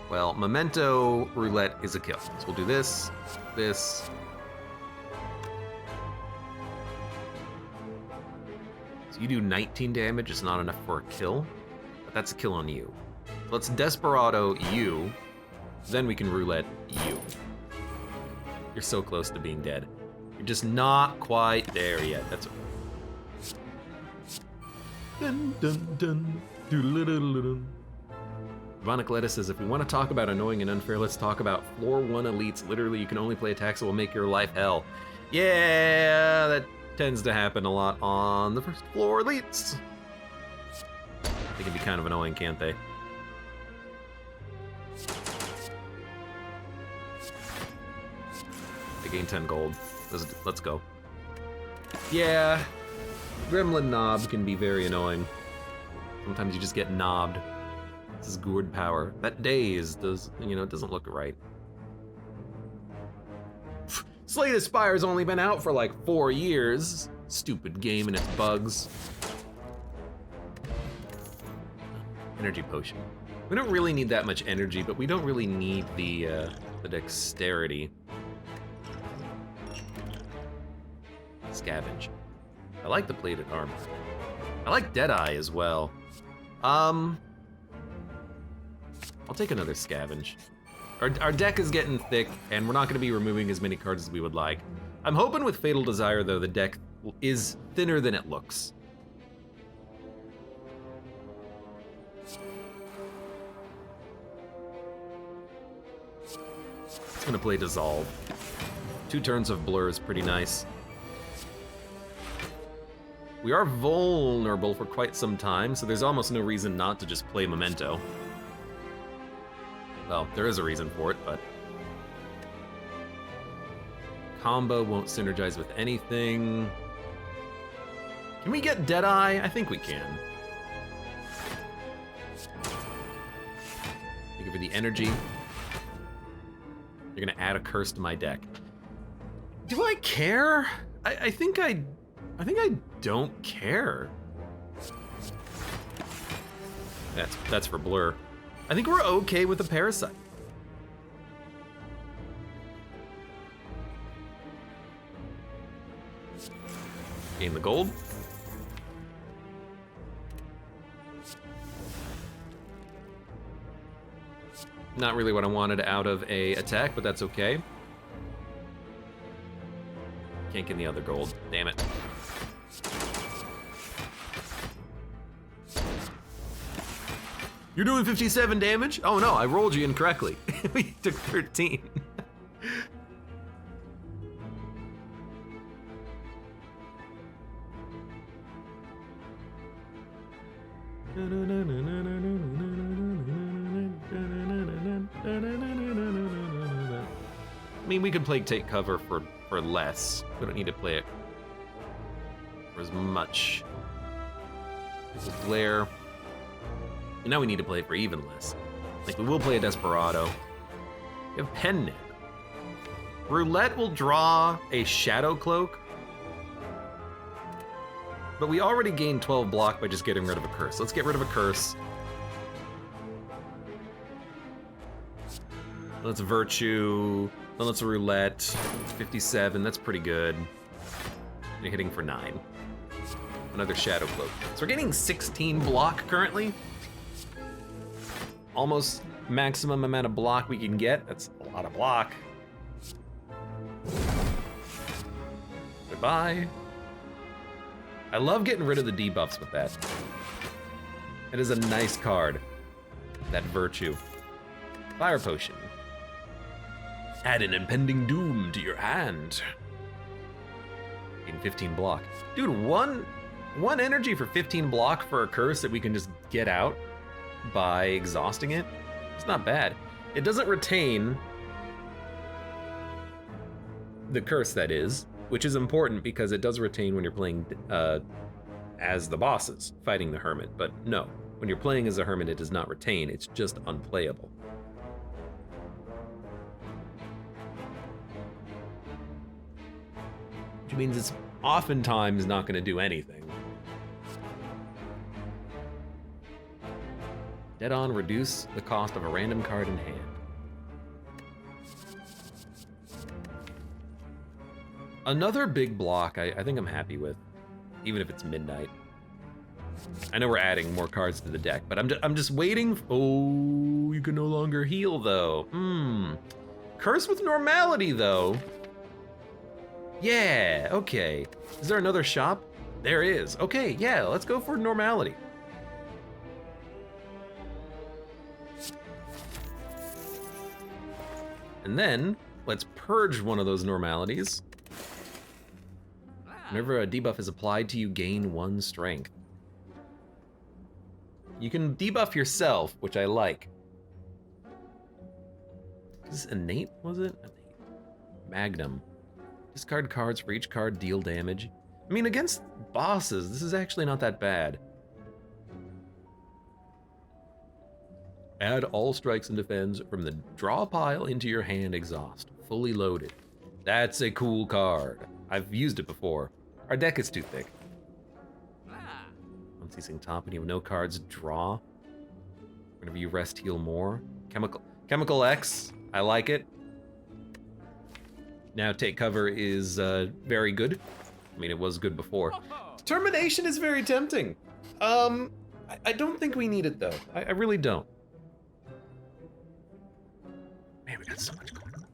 Well, Memento Roulette is a kill. So we'll do this, this. So you do 19 damage, it's not enough for a kill, but that's a kill on you. Let's Desperado you, then we can Roulette you. You're so close to being dead. You're just not quite there yet, that's okay. Dun dun dun, doodle-doodle-doodle. Vonic Lettuce says, if we want to talk about annoying and unfair, let's talk about floor 1 elites. Literally, you can only play attacks that will make your life hell. Yeah, that tends to happen a lot on the first floor elites. They can be kind of annoying, can't they? They gain 10 gold. Let's go. Yeah, Gremlin Knob can be very annoying. Sometimes you just get knobbed. This is gourd power. That daze does, it doesn't look right. Slay the Spire's only been out for like 4 years. Stupid game and its bugs. Energy potion. We don't really need that much energy, but we don't really need the dexterity. Scavenge. I like the plated armor. I like Deadeye as well. I'll take another Scavenge. Our deck is getting thick, and we're not going to be removing as many cards as we would like. I'm hoping with Fatal Desire, though, the deck is thinner than it looks. It's going to play Dissolve. 2 turns of Blur is pretty nice. We are vulnerable for quite some time, so there's almost no reason not to just play Memento. Well, there is a reason for it, but... Combo won't synergize with anything. Can we get Deadeye? I think we can. Thank you for the energy. You're gonna add a curse to my deck. Do I care? I think I don't care. That's for Blur. I think we're okay with the Parasite. Gain the gold. Not really what I wanted out of a attack, but that's okay. Can't get the other gold, damn it. You're doing 57 damage? Oh no, I rolled you incorrectly. We took 13. I mean, we could play take cover for less. We don't need to play it for as much. This is glare. And now we need to play it for even less. Like, we will play a Desperado. We have Pen Nib. Roulette will draw a Shadow Cloak. But we already gained 12 block by just getting rid of a curse. Let's get rid of a curse. Let's Virtue. Then let's Roulette. 57, that's pretty good. You're hitting for 9. Another Shadow Cloak. So we're getting 16 block currently. Almost maximum amount of block we can get. That's a lot of block. Goodbye. I love getting rid of the debuffs with that. It is a nice card. That Virtue. Fire Potion. Add an impending doom to your hand. In 15 block. Dude, one energy for 15 block for a curse that we can just get out by exhausting it. It's not bad. It doesn't retain the curse, that is, which is important because it does retain when you're playing as the bosses, fighting the Hermit. But no, when you're playing as a Hermit, it does not retain, it's just unplayable. Which means it's oftentimes not going to do anything. Dead on, reduce the cost of a random card in hand. Another big block I think I'm happy with, even if it's midnight. I know we're adding more cards to the deck, but I'm just waiting. Oh, you can no longer heal though. Curse with normality though. Yeah, okay. Is there another shop? There is. Okay, yeah, let's go for normality. And then, let's purge one of those normalities. Whenever a debuff is applied to you, gain 1 strength. You can debuff yourself, which I like. Is this innate, was it? Magnum. Discard cards for each card, deal damage. I mean, against bosses, this is actually not that bad. Add all strikes and defends from the draw pile into your hand, exhaust. Fully loaded. That's a cool card. I've used it before. Our deck is too thick. Unceasing top, and you have no cards, draw. Whenever you rest, heal more. Chemical X, I like it. Now take cover is very good. I mean, it was good before. Determination is very tempting. I don't think we need it though. I really don't. Man, we got so much going on.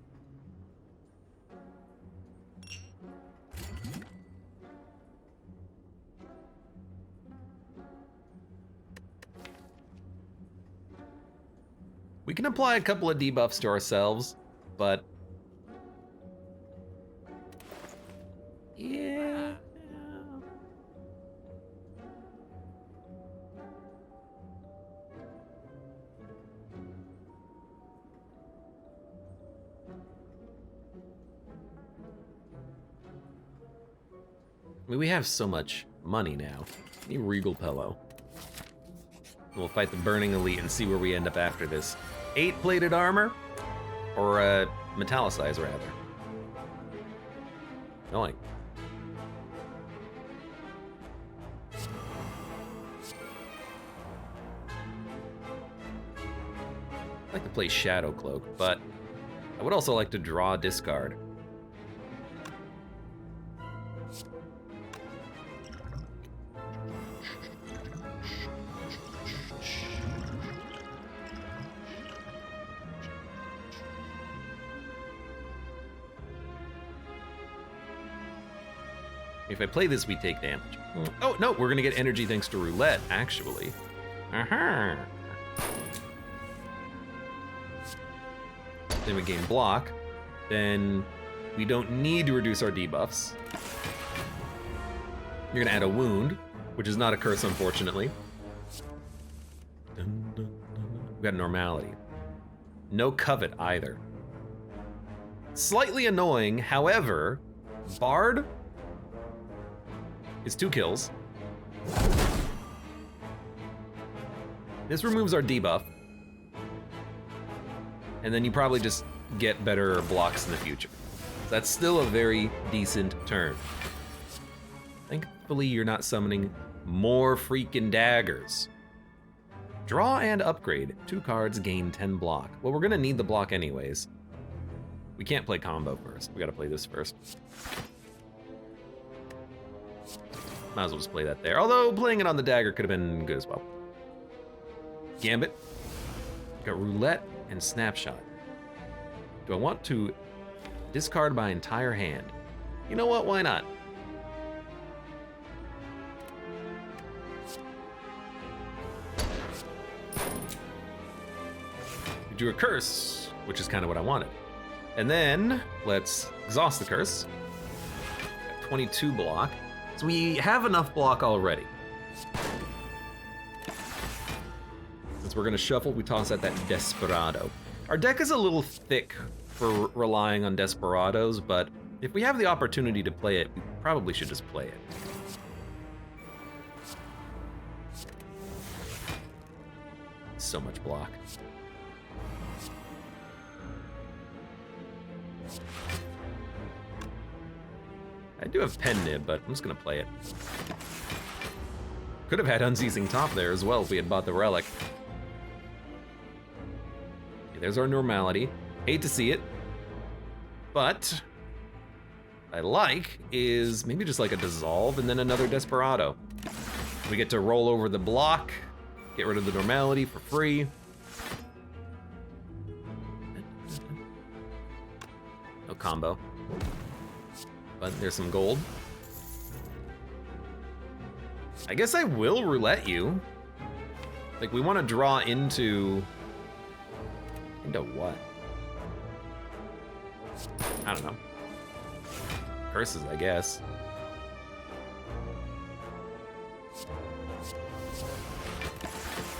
We can apply a couple of debuffs to ourselves, but yeah. I mean, we have so much money now. I need Regal Pillow. We'll fight the Burning Elite and see where we end up after this. 8-plated armor? Or metallicize, rather. Going. I'd like to play Shadow Cloak, but I would also like to draw a discard. If I play this, we take damage. Oh, no, we're gonna get energy thanks to Roulette, actually. then we gain block, then we don't need to reduce our debuffs. You're gonna add a wound, which is not a curse, unfortunately. We've got normality. No covet either. Slightly annoying, however, Bard is 2 kills. This removes our debuff. And then you probably just get better blocks in the future. So that's still a very decent turn. Thankfully, you're not summoning more freaking daggers. Draw and upgrade. 2 cards, gain 10 block. Well, we're gonna need the block anyways. We can't play combo first. We gotta play this first. Might as well just play that there. Although playing it on the dagger could have been good as well. Gambit. Got roulette and snapshot. Do I want to discard my entire hand? You know what? Why not? We drew a curse, which is kind of what I wanted. And then let's exhaust the curse. Got 22 block. So we have enough block already. Since we're gonna shuffle, we toss out that Desperado. Our deck is a little thick for relying on Desperados, but if we have the opportunity to play it, we probably should just play it. So much block. I do have Pen Nib, but I'm just gonna play it. Could have had Unceasing Top there as well if we had bought the relic. Okay, there's our normality. Hate to see it, but what I like is maybe just like a dissolve and then another Desperado. We get to roll over the block, get rid of the normality for free. No combo. But there's some gold. I guess I will roulette you. Like, we want to draw into what? I don't know. Curses, I guess.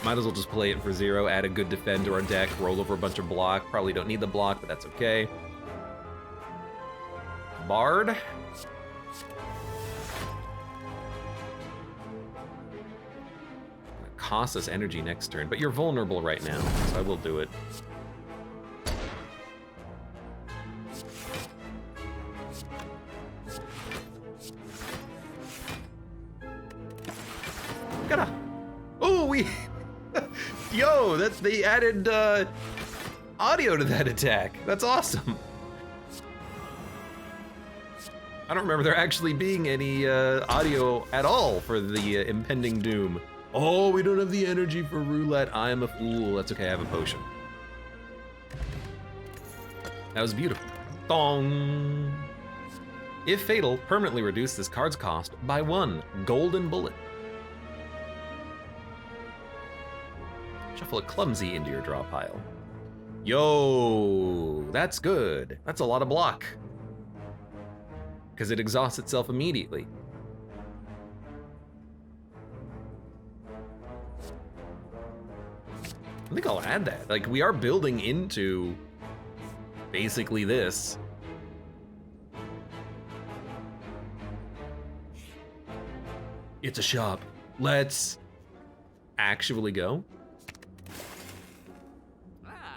Might as well just play it for 0, add a good defend to our deck, roll over a bunch of block. Probably don't need the block, but that's okay. Bard. Cost us energy next turn, but you're vulnerable right now, so I will do it. Gotta. Oh, we. Yo, they added audio to that attack. That's awesome. I don't remember there actually being any audio at all for the impending doom. Oh, we don't have the energy for roulette. I am a fool. That's okay, I have a potion. That was beautiful. Thong. If fatal, permanently reduce this card's cost by 1 golden bullet. Shuffle a clumsy into your draw pile. Yo, that's good. That's a lot of block. Because it exhausts itself immediately. I think I'll add that. Like, we are building into basically this. It's a shop. Let's actually go.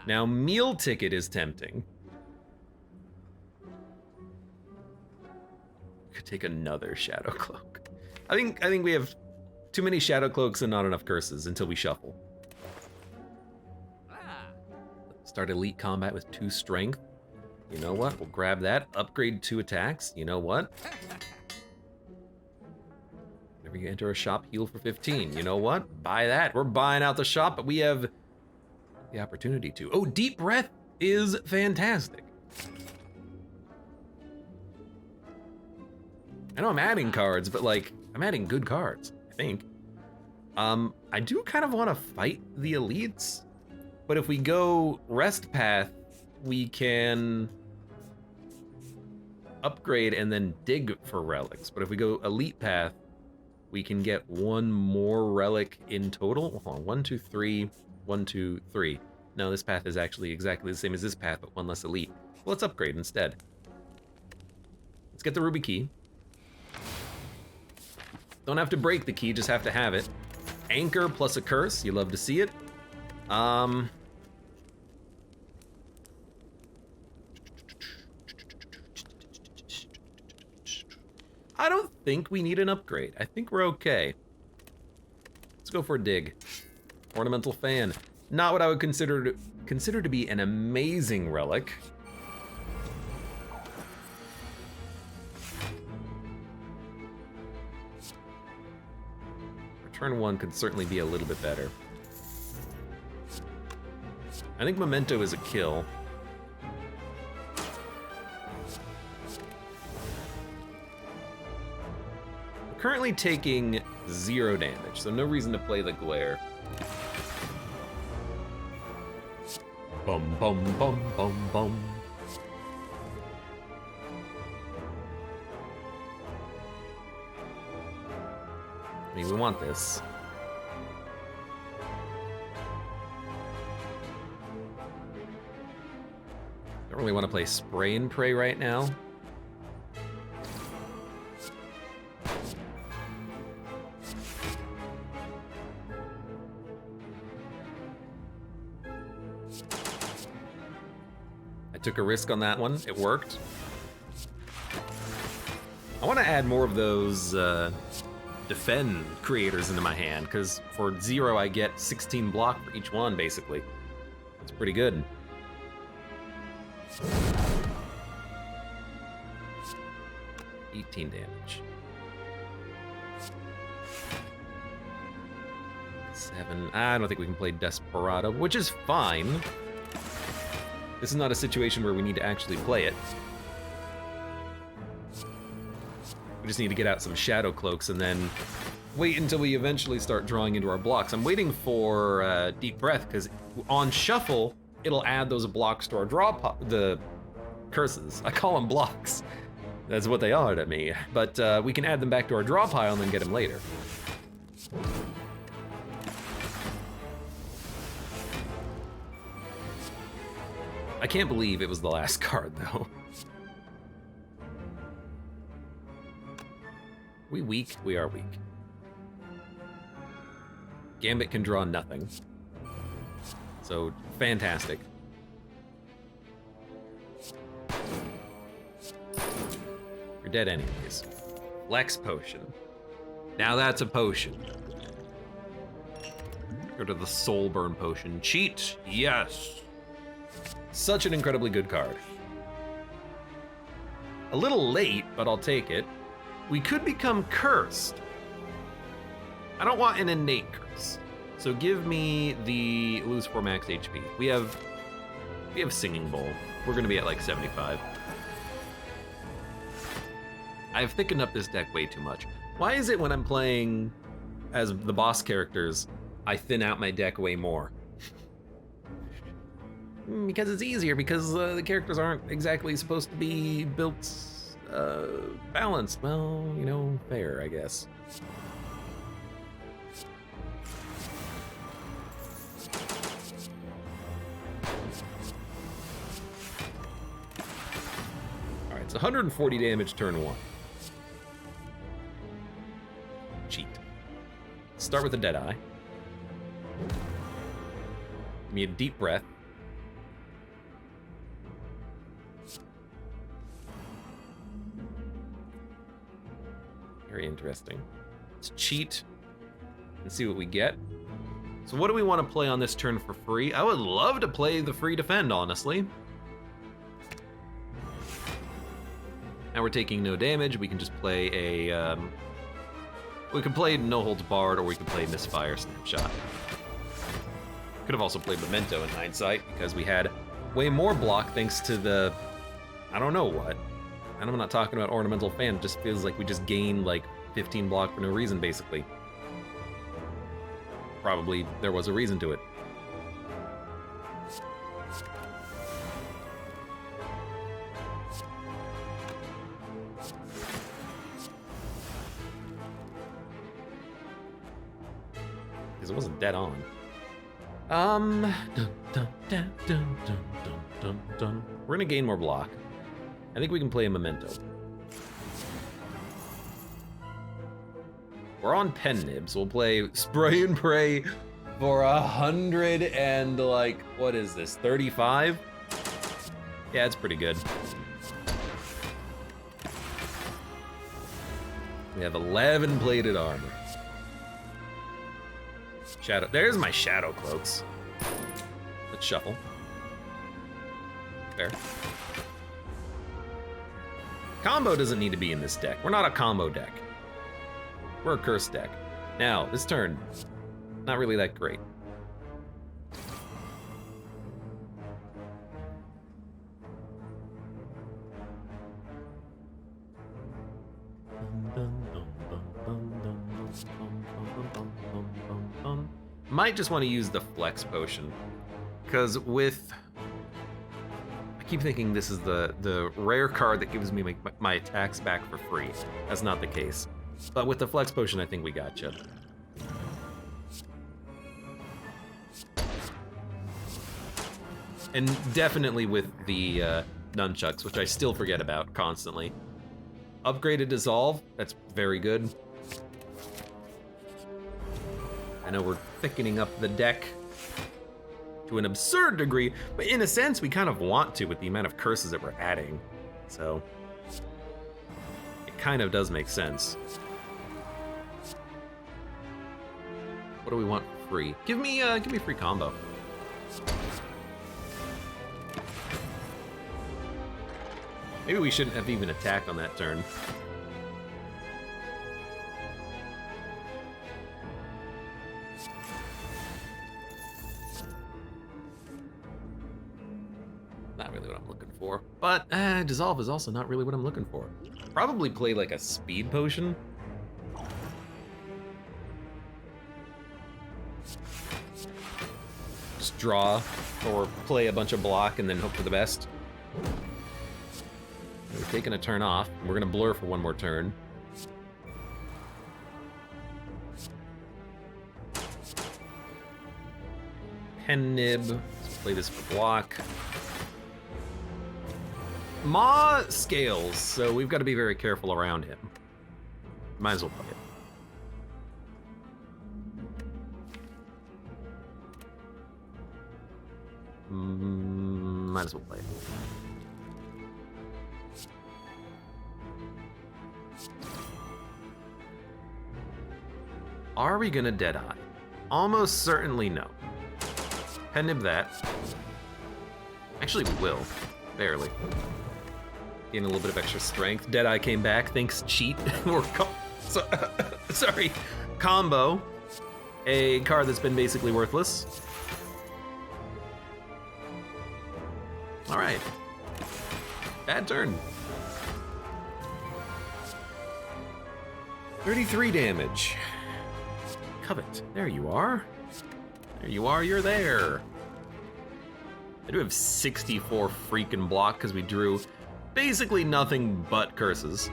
Now, meal ticket is tempting. Could take another shadow cloak. I think we have too many shadow cloaks and not enough curses until we shuffle. Start elite combat with 2 strength. You know what? We'll grab that. Upgrade 2 attacks. You know what? Whenever you enter a shop, heal for 15. You know what? Buy that. We're buying out the shop, but we have the opportunity to. Oh, deep breath is fantastic. I know I'm adding cards, but like, I'm adding good cards, I think. I do kind of want to fight the elites, but if we go rest path, we can upgrade and then dig for relics. But if we go elite path, we can get one more relic in total. Hold on, 1, 2, 3, 1, 2, 3. No, this path is actually exactly the same as this path, but one less elite. Well, let's upgrade instead. Let's get the ruby key. Don't have to break the key, just have to have it. Anchor plus a curse, you love to see it. I don't think we need an upgrade. I think we're okay. Let's go for a dig. Ornamental fan. Not what I would consider to be an amazing relic. Turn 1 could certainly be a little bit better. I think Memento is a kill. We're currently taking 0 damage, so no reason to play the glare. Bum bum bum bum bum. I mean, we want this. Don't really want to play Spray and Pray right now. I took a risk on that one. It worked. I want to add more of those defend creators into my hand, because for 0 I get 16 block for each one, basically. It's pretty good. $18 damage. 7. I don't think we can play Desperado, which is fine. This is not a situation where we need to actually play it. We just need to get out some Shadow Cloaks and then wait until we eventually start drawing into our blocks. I'm waiting for Deep Breath, because on Shuffle, it'll add those blocks to our draw the curses. I call them blocks. That's what they are to me. But we can add them back to our draw pile and then get them later. I can't believe it was the last card, though. We weak? We are weak. Gambit can draw nothing. So, fantastic. You're dead anyways. Flex Potion. Now that's a potion. Go to the Soul Burn Potion. Cheat? Yes. Such an incredibly good card. A little late, but I'll take it. We could become cursed. I don't want an innate curse. So give me the lose 4 max HP. We have Singing Bowl. We're gonna be at like 75. I've thickened up this deck way too much. Why is it when I'm playing as the boss characters, I thin out my deck way more? Because it's easier, because the characters aren't exactly supposed to be built balanced. Well, you know, fair, I guess. All right, it's 140 damage turn 1. Cheat. Start with a Deadeye. Give me a Deep Breath. Very interesting. Let's cheat and see what we get. So what do we want to play on this turn for free? I would love to play the free defend, honestly. Now we're taking no damage. We can just play a... we could play No Holds Barred, or we could play Misfire Snapshot. Could have also played Memento in hindsight, because we had way more block thanks to the... I don't know what. And I'm not talking about Ornamental Fan, it just feels like we just gained like 15 block for no reason, basically. Probably there was a reason to it. because it wasn't dead on. Dun, dun, dun, dun, dun, dun, dun. We're gonna gain more block. I think we can play a memento. We're on pen nibs. We'll play spray and pray for 100 and like, what is this, 35? Yeah, it's pretty good. We have 11 plated armor. Shadow, there's my shadow cloaks. Let's shuffle. Fair. Combo doesn't need to be in this deck. We're not a combo deck. We're a curse deck. Now, this turn, not really that great. Might just want to use the flex potion, because with, I keep thinking this is the rare card that gives me my attacks back for free. That's not the case. But with the flex potion, I think we gotcha. And definitely with the nunchucks, which I still forget about constantly. Upgraded Dissolve, that's very good. I know we're thickening up the deck to an absurd degree, but in a sense, we kind of want to with the amount of curses that we're adding. So it kind of does make sense. What do we want for free? Give me free combo. Maybe we shouldn't have even attacked on that turn. Not really what I'm looking for. But Dissolve is also not really what I'm looking for. Probably play like a speed potion. Just draw or play a bunch of block and then hope for the best. We're taking a turn off. We're gonna blur for one more turn. Pen nib. Let's play this for block. Maw scales, so we've got to be very careful around him. Might as well play it. Might as well play it. Are we gonna Deadeye? Almost certainly no. Pen nib that. Actually, we will. Barely. Gain a little bit of extra strength. Deadeye came back. Thanks, cheat. Sorry. Combo. A card that's been basically worthless. All right. Bad turn. 33 damage. Covet. There you are. There you are. You're there. I do have 64 freaking block because we drew basically nothing but curses.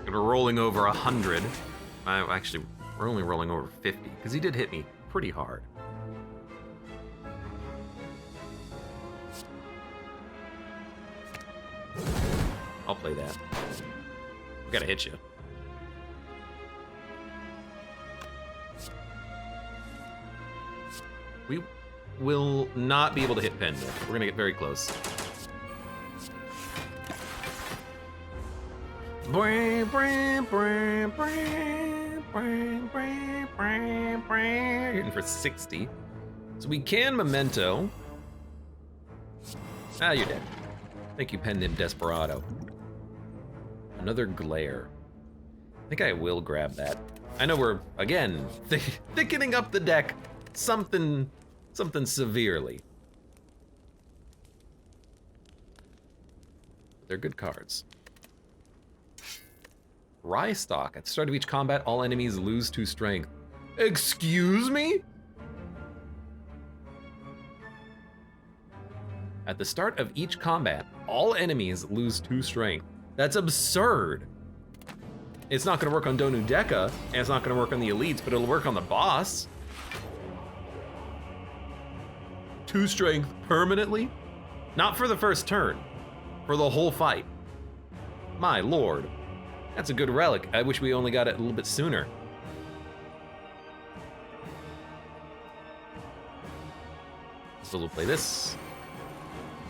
We're rolling over 100. Actually, we're only rolling over 50 because he did hit me pretty hard. I'll play that. I gotta hit you. We will not be able to hit pen yet. We're gonna get very close. Hitting for 60. So we can memento. Ah, you're dead. Thank you, Pen Nib Desperado. Another glare. I think I will grab that. I know we're, again, thickening up the deck something severely. They're good cards. Rye Stock. At the start of each combat, all enemies lose 2 strength. Excuse me? At the start of each combat, all enemies lose 2 strength. That's absurd. It's not gonna work on Donu Deka, and it's not gonna work on the elites, but it'll work on the boss. 2 strength permanently? Not for the first turn, for the whole fight. My lord, that's a good relic. I wish we only got it a little bit sooner. So we'll play this,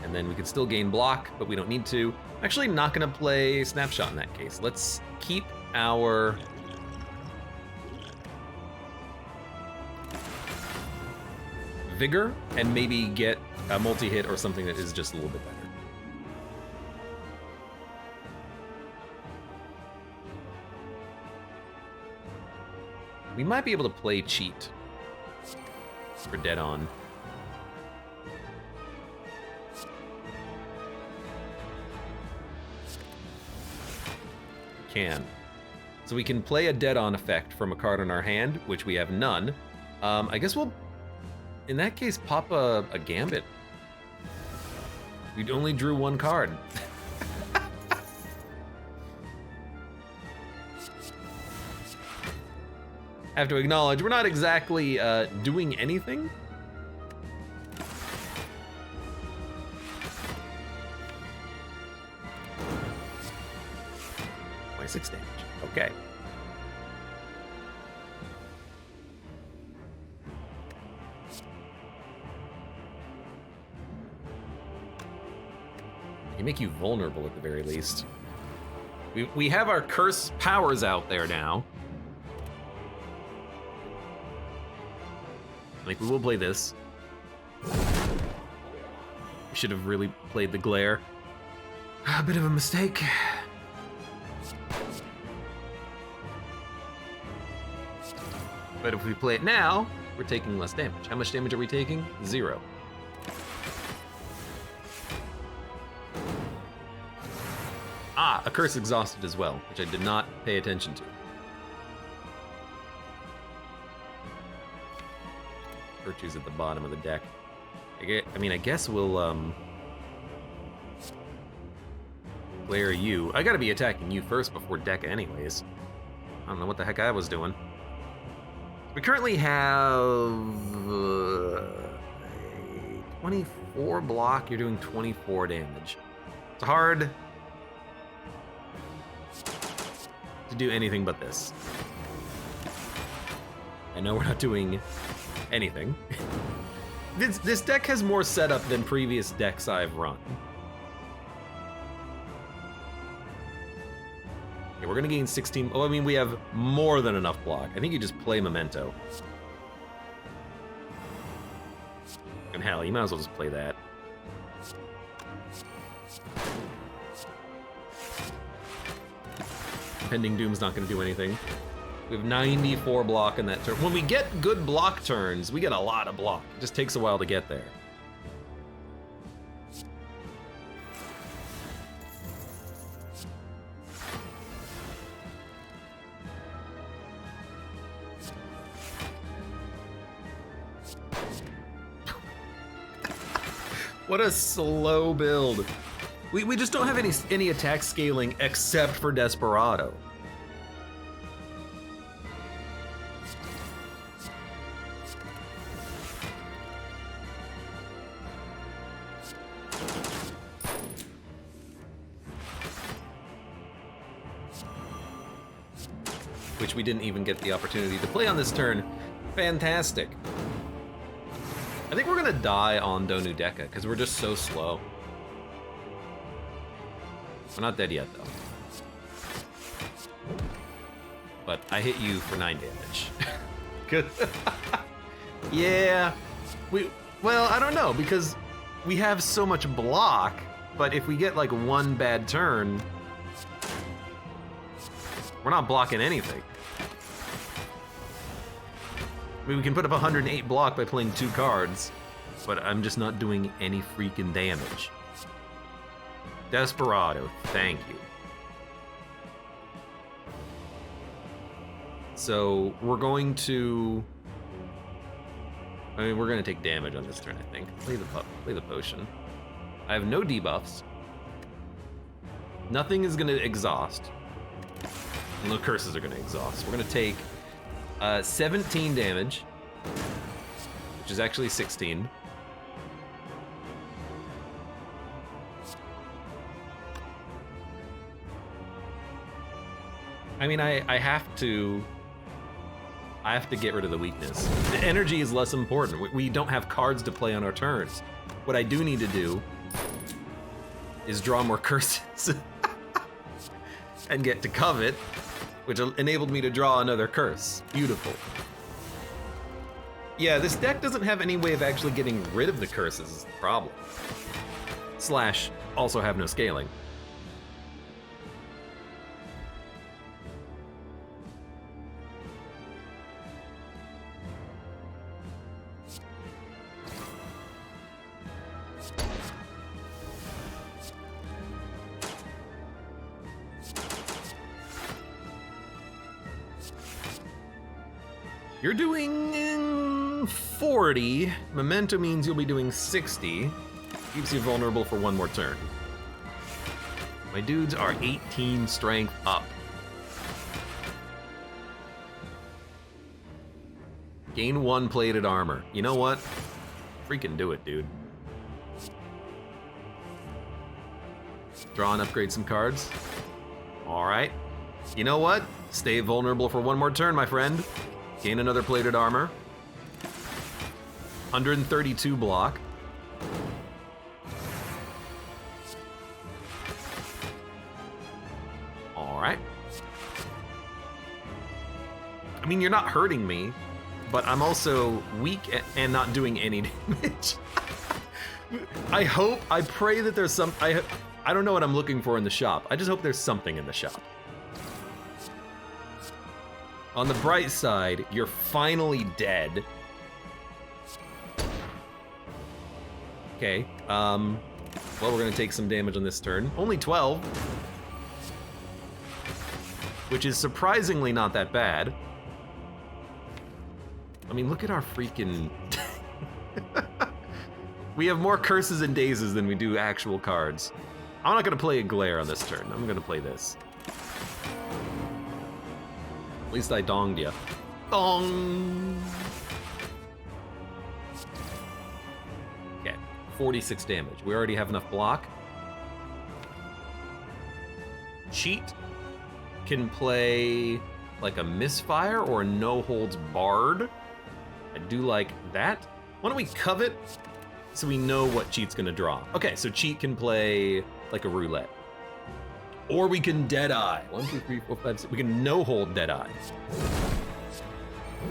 and then we can still gain block, but we don't need to. Actually, not gonna play Snapshot in that case. Let's keep our Vigor and maybe get a multi-hit or something that is just a little bit better. We might be able to play cheat for Dead On. Can. So we can play a Dead On effect from a card in our hand, which we have none. I guess we'll, in that case, pop a Gambit. We only drew 1 card. Have to acknowledge, we're not exactly doing anything. 6 damage. Okay. They make you vulnerable at the very least. We have our curse powers out there now. Like, we will play this. We should have really played the glare. A bit of a mistake. But if we play it now, we're taking less damage. How much damage are we taking? 0. Ah, a curse exhausted as well, which I did not pay attention to. Virtue's at the bottom of the deck. I mean, I guess we'll, Glare you. I gotta be attacking you first before Deca anyways. I don't know what the heck I was doing. We currently have 24 block. You're doing 24 damage. It's hard to do anything but this. I know we're not doing anything. This deck has more setup than previous decks I've run. Okay, we're gonna gain 16. Oh, I mean, we have more than enough block. I think you just play Memento. And hell, you might as well just play that. Pending Doom's not gonna do anything. We have 94 block in that turn. When we get good block turns, we get a lot of block. It just takes a while to get there. What a slow build. We just don't have any attack scaling except for Desperado. Which we didn't even get the opportunity to play on this turn. Fantastic. I think we're gonna die on Donu Deka because we're just so slow. We're not dead yet though. But I hit you for 9 damage. Good. Yeah. Well, I don't know because we have so much block, but if we get like one bad turn, we're not blocking anything. I mean, we can put up 108 block by playing 2 cards, but I'm just not doing any freaking damage. Desperado, thank you. So we're going to... I mean, we're going to take damage on this turn, I think. Play the potion. I have no debuffs. Nothing is going to exhaust. And the curses are gonna exhaust. We're gonna take 17 damage, which is actually 16. I mean, I have to get rid of the weakness. The energy is less important. We don't have cards to play on our turns. What I do need to do is draw more curses and get to covet, which enabled me to draw another curse. Beautiful. Yeah, this deck doesn't have any way of actually getting rid of the curses is the problem. Slash, also have no scaling. You're doing 40. Memento means you'll be doing 60. Keeps you vulnerable for one more turn. My dudes are 18 strength up. Gain 1 plated armor. You know what? Freaking do it, dude. Draw and upgrade some cards. All right. You know what? Stay vulnerable for one more turn, my friend. Gain another plated armor. 132 block. All right. I mean, you're not hurting me, but I'm also weak and not doing any damage. I pray that there's some, I don't know what I'm looking for in the shop. I just hope there's something in the shop. On the bright side, you're finally dead. Okay, well, we're gonna take some damage on this turn. Only 12. Which is surprisingly not that bad. I mean, look at our freaking... We have more curses and dazes than we do actual cards. I'm not gonna play a glare on this turn. I'm gonna play this. At least I donged ya. Dong! Okay, 46 damage. We already have enough block. Cheat can play like a misfire or a no holds barred. I do like that. Why don't we covet so we know what cheat's gonna draw? Okay, so cheat can play like a roulette. Or we can Deadeye. 1, 2, 3, 4, 5, 6. We can no-hold Deadeye.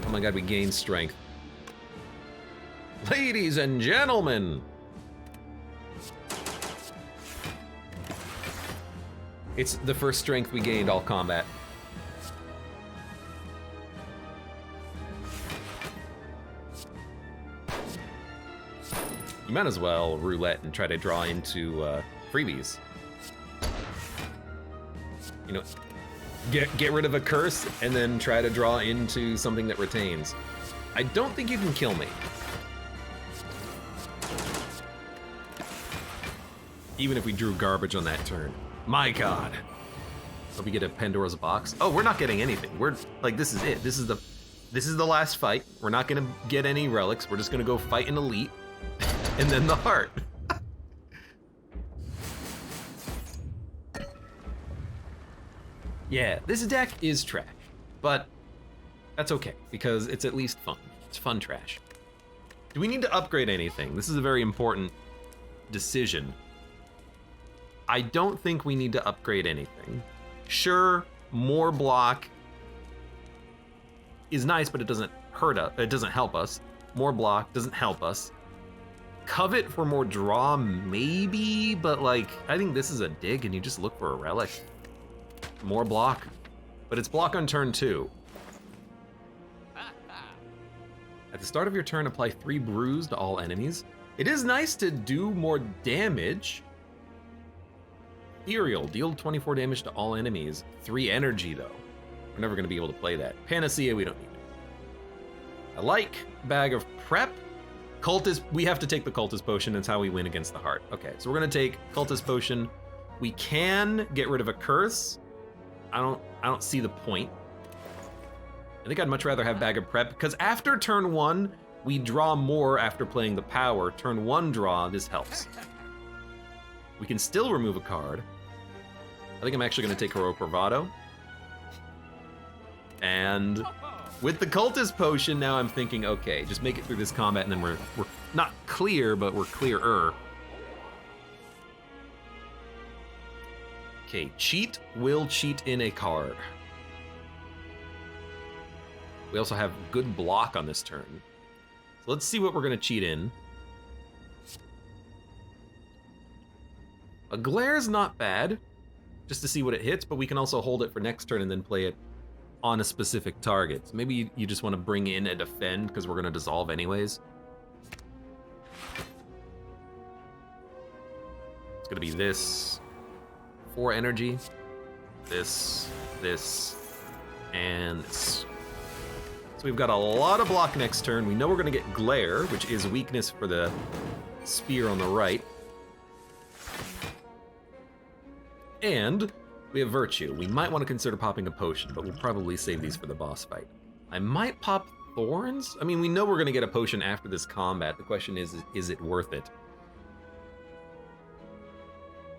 Oh my god, we gain strength. Ladies and gentlemen! It's the first strength we gained all combat. You might as well roulette and try to draw into freebies. You know, get rid of a curse and then try to draw into something that retains. I don't think you can kill me. Even if we drew garbage on that turn. My god. Hope we get a Pandora's box. Oh, we're not getting anything. We're like, this is it. This is the last fight. We're not gonna get any relics. We're just gonna go fight an elite and then the heart. Yeah, this deck is trash, but that's okay, because it's at least fun. It's fun trash. Do we need to upgrade anything? This is a very important decision. I don't think we need to upgrade anything. Sure, more block is nice, but it doesn't hurt us. It doesn't help us. More block doesn't help us. Covet for more draw, maybe, but like, I think this is a dig and you just look for a relic. More block, but it's block on turn 2. At the start of your turn, apply 3 bruise to all enemies. It is nice to do more damage. Ethereal, deal 24 damage to all enemies. 3 energy though. We're never gonna be able to play that. Panacea, we don't need. I like Bag of Prep. Cultist, we have to take the Cultist Potion. That's how we win against the heart. Okay, so we're gonna take Cultist Potion. We can get rid of a curse. I don't see the point. I think I'd much rather have Bag of Prep, because after turn 1, we draw more after playing the power. Turn 1 draw, this helps. We can still remove a card. I think I'm actually going to take Heroic Bravado. And with the Cultist Potion, now I'm thinking, okay, just make it through this combat, and then we're not clear, but we're clearer. Okay, cheat will cheat in a card. We also have good block on this turn. So let's see what we're gonna cheat in. A Glare's not bad, just to see what it hits, but we can also hold it for next turn and then play it on a specific target. So maybe you just want to bring in a defend, because we're gonna dissolve anyways. It's gonna be this. 4 energy, this, and this. So we've got a lot of block next turn. We know we're gonna get Glare, which is weakness for the spear on the right. And we have Virtue. We might want to consider popping a potion, but we'll probably save these for the boss fight. I might pop Thorns? I mean, we know we're gonna get a potion after this combat. The question is it worth it?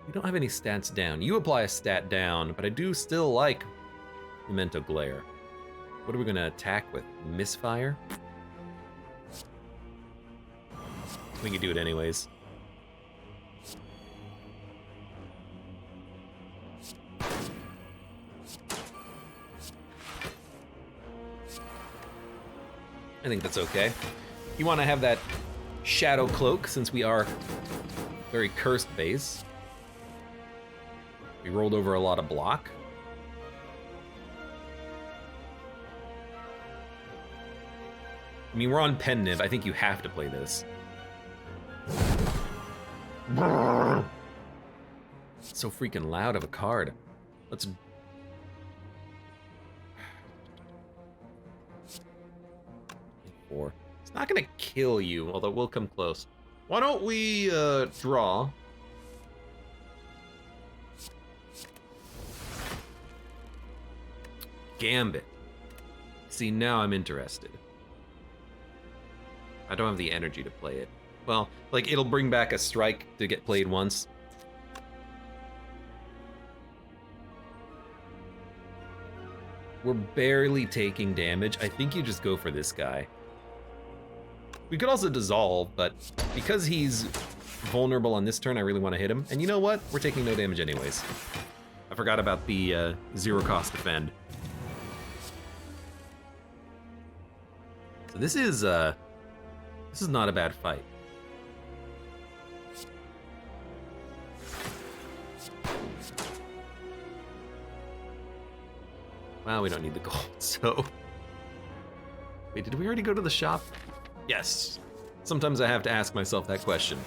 We don't have any stats down. You apply a stat down, but I do still like Memento Glare. What are we gonna attack with? Misfire? We can do it anyways. I think that's okay. You want to have that Shadow Cloak, since we are very cursed base. We rolled over a lot of block. I mean, we're on Penniv. I think you have to play this. It's so freaking loud of a card. Let's... It's not gonna kill you, although we'll come close. Why don't we draw? Gambit. See, now I'm interested. I don't have the energy to play it. Well, like, it'll bring back a strike to get played once. We're barely taking damage. I think you just go for this guy. We could also dissolve, but because he's vulnerable on this turn, I really want to hit him. And you know what? We're taking no damage anyways. I forgot about the zero cost defend. So this is not a bad fight. Wow, we don't need the gold, so... Wait, did we already go to the shop? Yes. Sometimes I have to ask myself that question.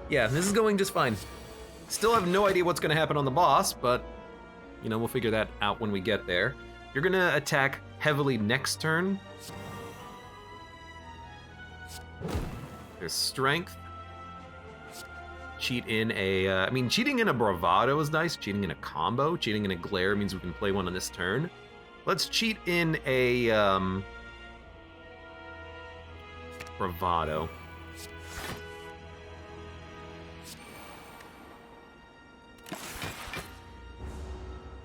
Yeah, this is going just fine. Still have no idea what's gonna happen on the boss, but, you know, we'll figure that out when we get there. You're gonna attack heavily next turn. There's strength. Cheat in a, I mean, cheating in a Bravado is nice. Cheating in a combo. Cheating in a Glare means we can play one on this turn. Let's cheat in a, Bravado.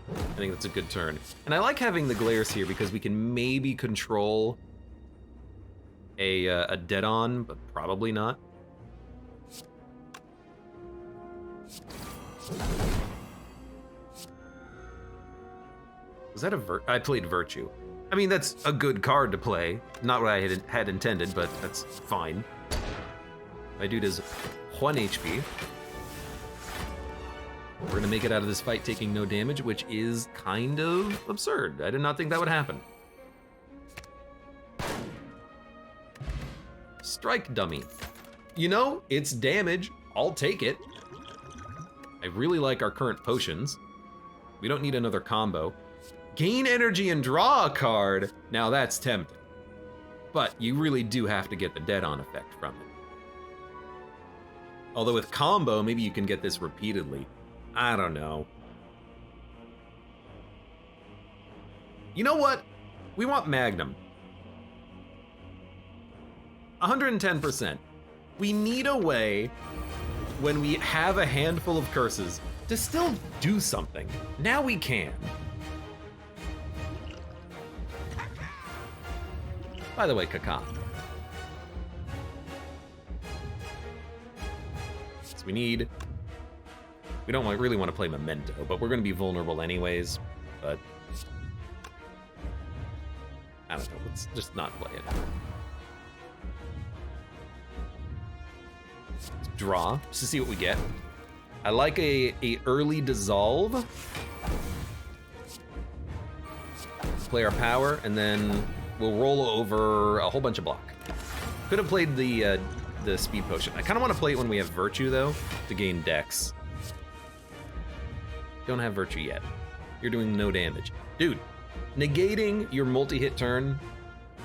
I think that's a good turn. And I like having the Glares here because we can maybe control a dead-on, but probably not. Was that a I played Virtue. I mean, that's a good card to play. Not what I had intended, but that's fine. My dude is 1 HP. We're gonna make it out of this fight taking no damage, which is kind of absurd. I did not think that would happen. Strike dummy. You know, it's damage. I'll take it. I really like our current potions. We don't need another combo. Gain energy and draw a card. Now that's tempting. But you really do have to get the dead-on effect from it. Although with combo, maybe you can get this repeatedly. I don't know. You know what? We want Magnum. 110%. We need a way, when we have a handful of curses, to still do something. Now we can. By the way, Kaka. So we don't really want to play Memento, but we're going to be vulnerable anyways, but I don't know, let's just not play it. Let's draw, just to see what we get. I like a early dissolve. Play our power, and then we'll roll over a whole bunch of block. Could have played the speed potion. I kind of want to play it when we have virtue, though, to gain dex. Don't have virtue yet. You're doing no damage. Dude, negating your multi-hit turn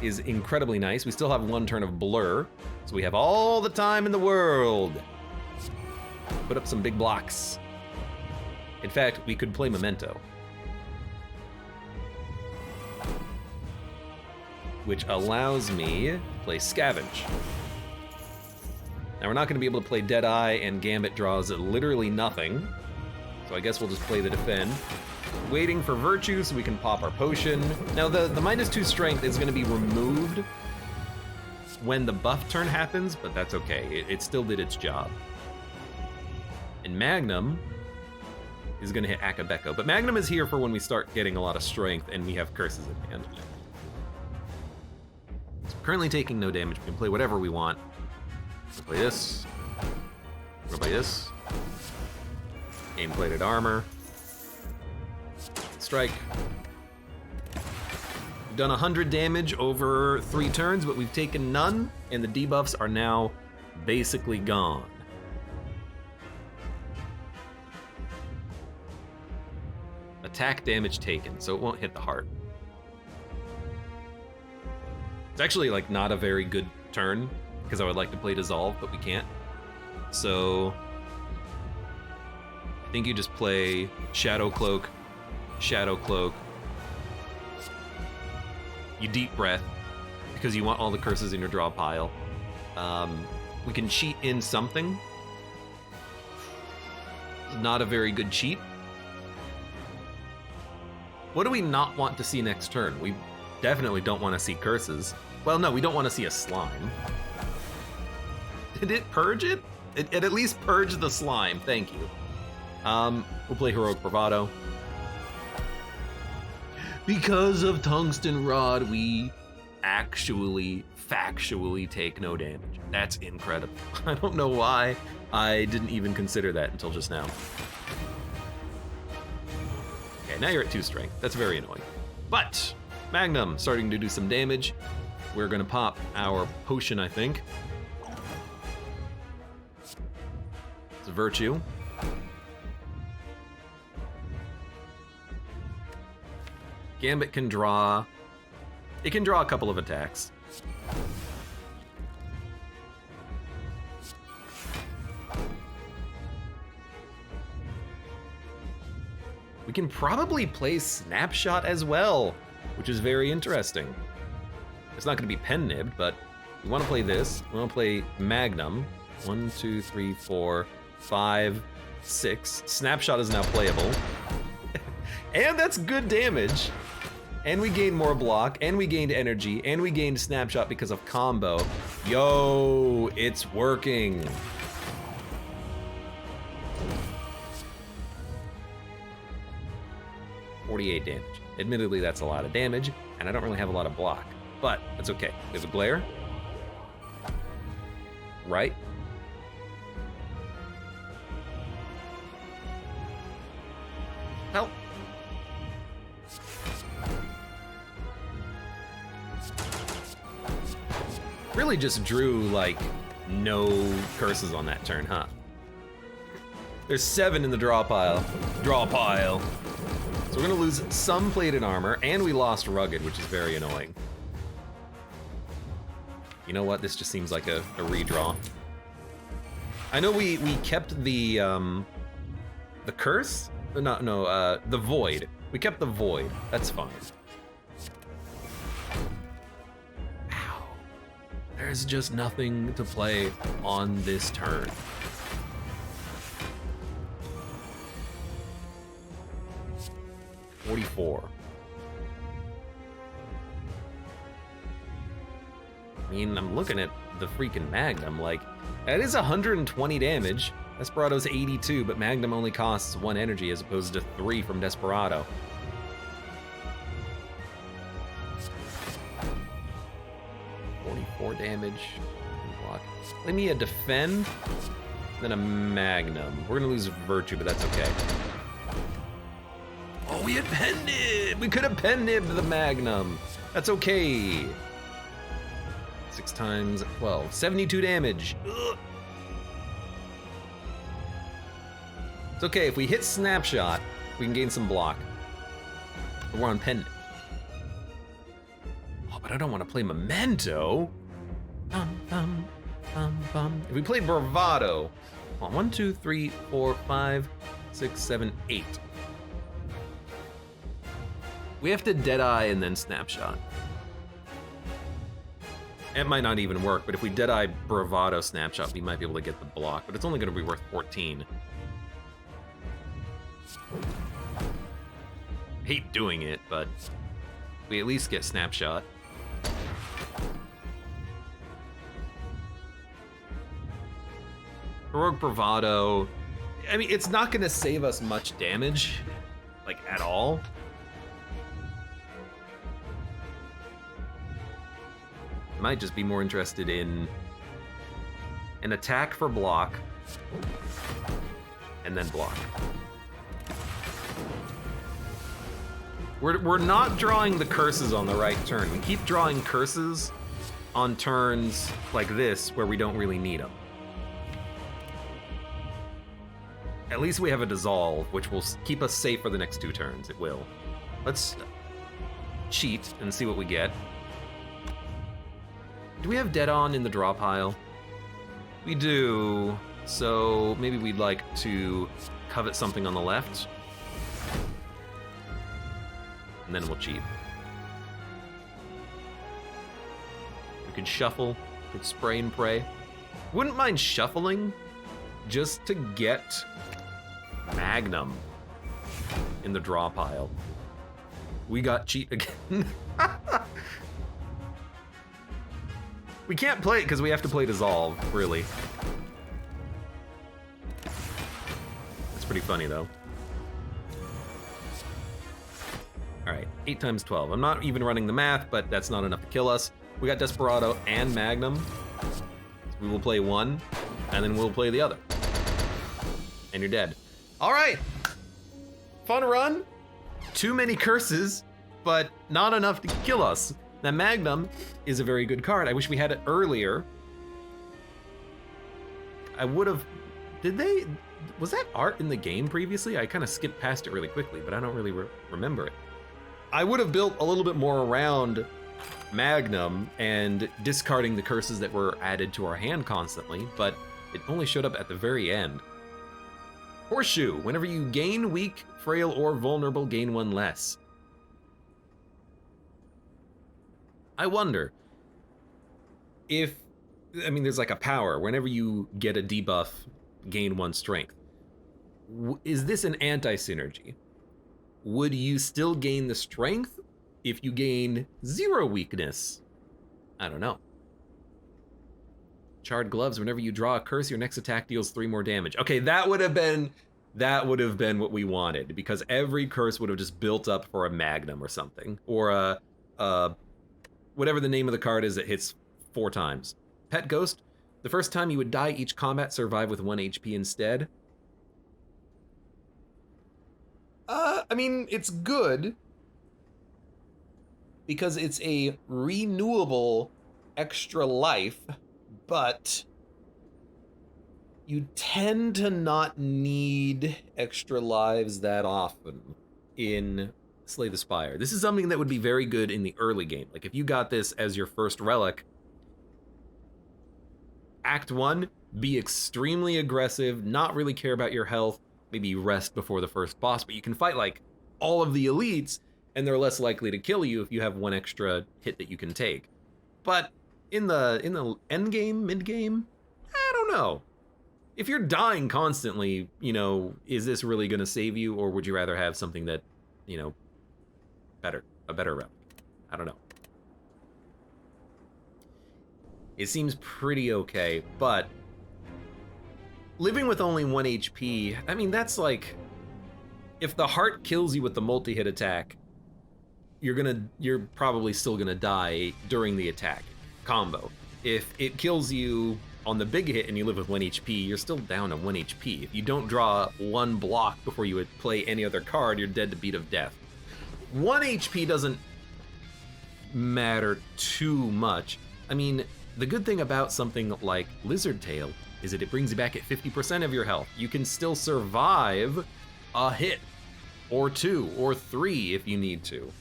is incredibly nice. We still have one turn of blur, so we have all the time in the world. Put up some big blocks. In fact, we could play Memento, which allows me to play Scavenge. Now we're not going to be able to play Deadeye, and Gambit draws literally nothing, so I guess we'll just play the Defend. Waiting for Virtue so we can pop our potion. Now the -2 strength is going to be removed when the buff turn happens, but that's okay. It still did its job. And Magnum is going to hit Akabeko, but Magnum is here for when we start getting a lot of strength and we have curses in hand. So currently taking no damage. We can play whatever we want. We'll play this. We'll play this. Aim-plated armor. Strike. We've done 100 damage over 3 turns, but we've taken none, and the debuffs are now basically gone. Attack damage taken, so it won't hit the heart. It's actually like not a very good turn, because I would like to play Dissolve, but we can't. So I think you just play Shadow Cloak, you Deep Breath, because you want all the curses in your draw pile. We can cheat in something. Not a very good cheat. What do we not want to see next turn? We definitely don't want to see curses. Well, no, we don't want to see a slime. Did it purge it? It at least purged the slime, thank you. We'll play Heroic Bravado. Because of Tungsten Rod, we actually, factually take no damage. That's incredible. I don't know why I didn't even consider that until just now. Okay, now you're at 2 strength. That's very annoying. But Magnum starting to do some damage. We're gonna pop our potion, I think. It's a Virtue. Gambit can draw. It can draw a couple of attacks. We can probably play Snapshot as well, which is very interesting. It's not going to be pen nibbed, but we want to play this. We want to play Magnum. 1, 2, 3, 4, 5, 6. Snapshot is now playable. And that's good damage. And we gained more block, and we gained energy, and we gained Snapshot because of combo. Yo, it's working. $48 damage. Admittedly, that's a lot of damage, and I don't really have a lot of block, but that's okay. We have a Glare. Right. Help. Really just drew, like, no curses on that turn, huh? There's 7 in the draw pile. Draw pile. So we're gonna lose some plated armor, and we lost rugged, which is very annoying. You know what? This just seems like a redraw. I know we kept the curse? The void. We kept the void. That's fine. There's just nothing to play on this turn. $44. I mean, I'm looking at the freaking Magnum, like, that is 120 damage. Desperado's 82, but Magnum only costs 1 energy as opposed to 3 from Desperado. $44 damage. Block. Play me a defend, then a Magnum. We're gonna lose Virtue, but that's okay. Oh, we had pen nib! We could have pen nibbed the Magnum. That's okay. 6 times 12. 72 damage. Ugh. It's okay, if we hit Snapshot, we can gain some block. But we're on pen. Oh, but I don't want to play Memento. If we play Bravado, on 1, 2, 3, 4, 5, 6, 7, 8. We have to Deadeye and then Snapshot. It might not even work, but if we Deadeye Bravado Snapshot, we might be able to get the block, but it's only gonna be worth 14. Hate doing it, but we at least get Snapshot. Heroic Bravado, I mean, it's not gonna save us much damage, like at all. Might just be more interested in an attack for block and then block. We're not drawing the curses on the right turn. We keep drawing curses on turns like this where we don't really need them. At least we have a Dissolve, which will keep us safe for the next 2 turns. It will. Let's cheat and see what we get. Do we have Dead On in the draw pile? We do. So maybe we'd like to covet something on the left. And then we'll cheat. We could shuffle, we could spray and pray. Wouldn't mind shuffling just to get Magnum in the draw pile. We got cheat again. We can't play it because we have to play Dissolve, really. It's pretty funny though. All right, 8 times 12. I'm not even running the math, but that's not enough to kill us. We got Desperado and Magnum. So we will play one, and then we'll play the other. And you're dead. All right, fun run. Too many curses, but not enough to kill us. That Magnum is a very good card. I wish we had it earlier. I would have, was that art in the game previously? I kind of skipped past it really quickly, but I don't really remember it. I would have built a little bit more around Magnum and discarding the curses that were added to our hand constantly, but it only showed up at the very end. Horseshoe, whenever you gain weak, frail, or vulnerable, gain 1 less. I wonder if, I mean, there's like a power, whenever you get a debuff, gain 1 strength. Is this an anti-synergy? Would you still gain the strength if you gain 0 weakness? I don't know. Charred Gloves, whenever you draw a curse, your next attack deals 3 more damage. Okay, that would have been what we wanted, because every curse would have just built up for a Magnum or something, or a whatever the name of the card is that hits 4 times. Pet Ghost, the first time you would die each combat, survive with 1 HP instead. I mean, it's good because it's a renewable extra life, but you tend to not need extra lives that often in Slay the Spire. This is something that would be very good in the early game. Like if you got this as your first relic, Act 1, be extremely aggressive, not really care about your health, maybe rest before the first boss, but you can fight like all of the elites and they're less likely to kill you if you have 1 extra hit that you can take. But In the end game, mid game, I don't know. If you're dying constantly, you know, is this really going to save you, or would you rather have something that, you know, a better relic? I don't know. It seems pretty okay, but living with only 1 HP, I mean, that's like, if the heart kills you with the multi-hit attack, you're probably still gonna die during the attack combo. If it kills you on the big hit and you live with 1 HP, you're still down to 1 HP. If you don't draw 1 block before you would play any other card, you're dead to beat of death. 1 HP doesn't matter too much. I mean, the good thing about something like Lizard Tail is that it brings you back at 50% of your health. You can still survive a hit, or 2, or 3 if you need to.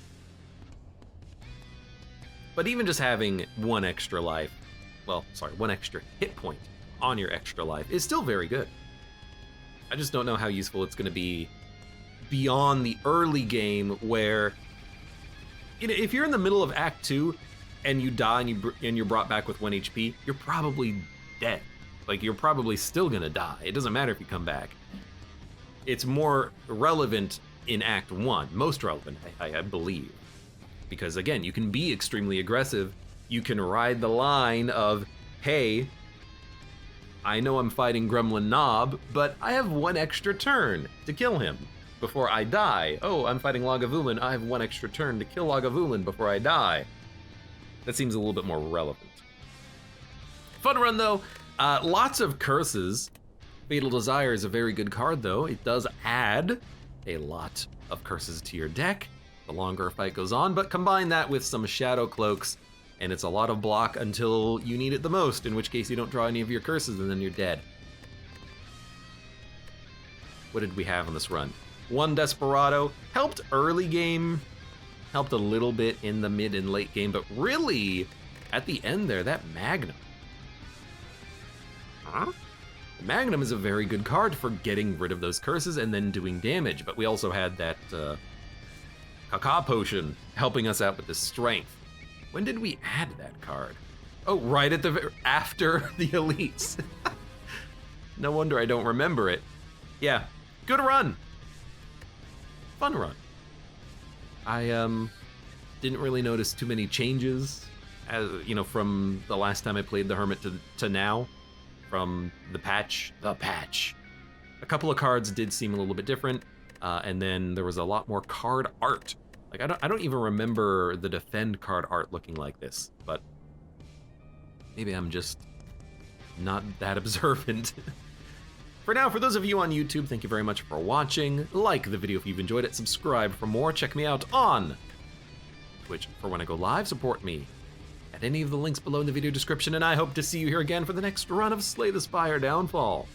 But even just having 1 extra life, well, sorry, 1 extra hit point on your extra life is still very good. I just don't know how useful it's gonna be beyond the early game where, you know, if you're in the middle of Act 2 and you die and you're brought back with 1 HP, you're probably dead. Like, you're probably still gonna die. It doesn't matter if you come back. It's more relevant in Act 1, most relevant, I believe. Because again, you can be extremely aggressive. You can ride the line of, hey, I know I'm fighting Gremlin Knob, but I have 1 extra turn to kill him before I die. Oh, I'm fighting Lagavulin, I have 1 extra turn to kill Lagavulin before I die. That seems a little bit more relevant. Fun run though, lots of curses. Fatal Desire is a very good card though. It does add a lot of curses to your deck the longer a fight goes on, but combine that with some Shadow Cloaks, and it's a lot of block until you need it the most, in which case you don't draw any of your curses and then you're dead. What did we have on this run? 1 Desperado, helped early game, helped a little bit in the mid and late game, but really, at the end there, that Magnum. Huh? The Magnum is a very good card for getting rid of those curses and then doing damage, but we also had that Kaka Potion helping us out with the strength. When did we add that card? Oh, right at after the elites. No wonder I don't remember it. Yeah, good run. Fun run. I didn't really notice too many changes, as you know, from the last time I played the Hermit to now, from the patch. A couple of cards did seem a little bit different, and then there was a lot more card art. Like, I don't even remember the Defend card art looking like this, but maybe I'm just not that observant. For now, for those of you on YouTube, thank you very much for watching. Like the video if you've enjoyed it, subscribe for more, check me out on Twitch for when I go live, support me at any of the links below in the video description, and I hope to see you here again for the next run of Slay the Spire Downfall.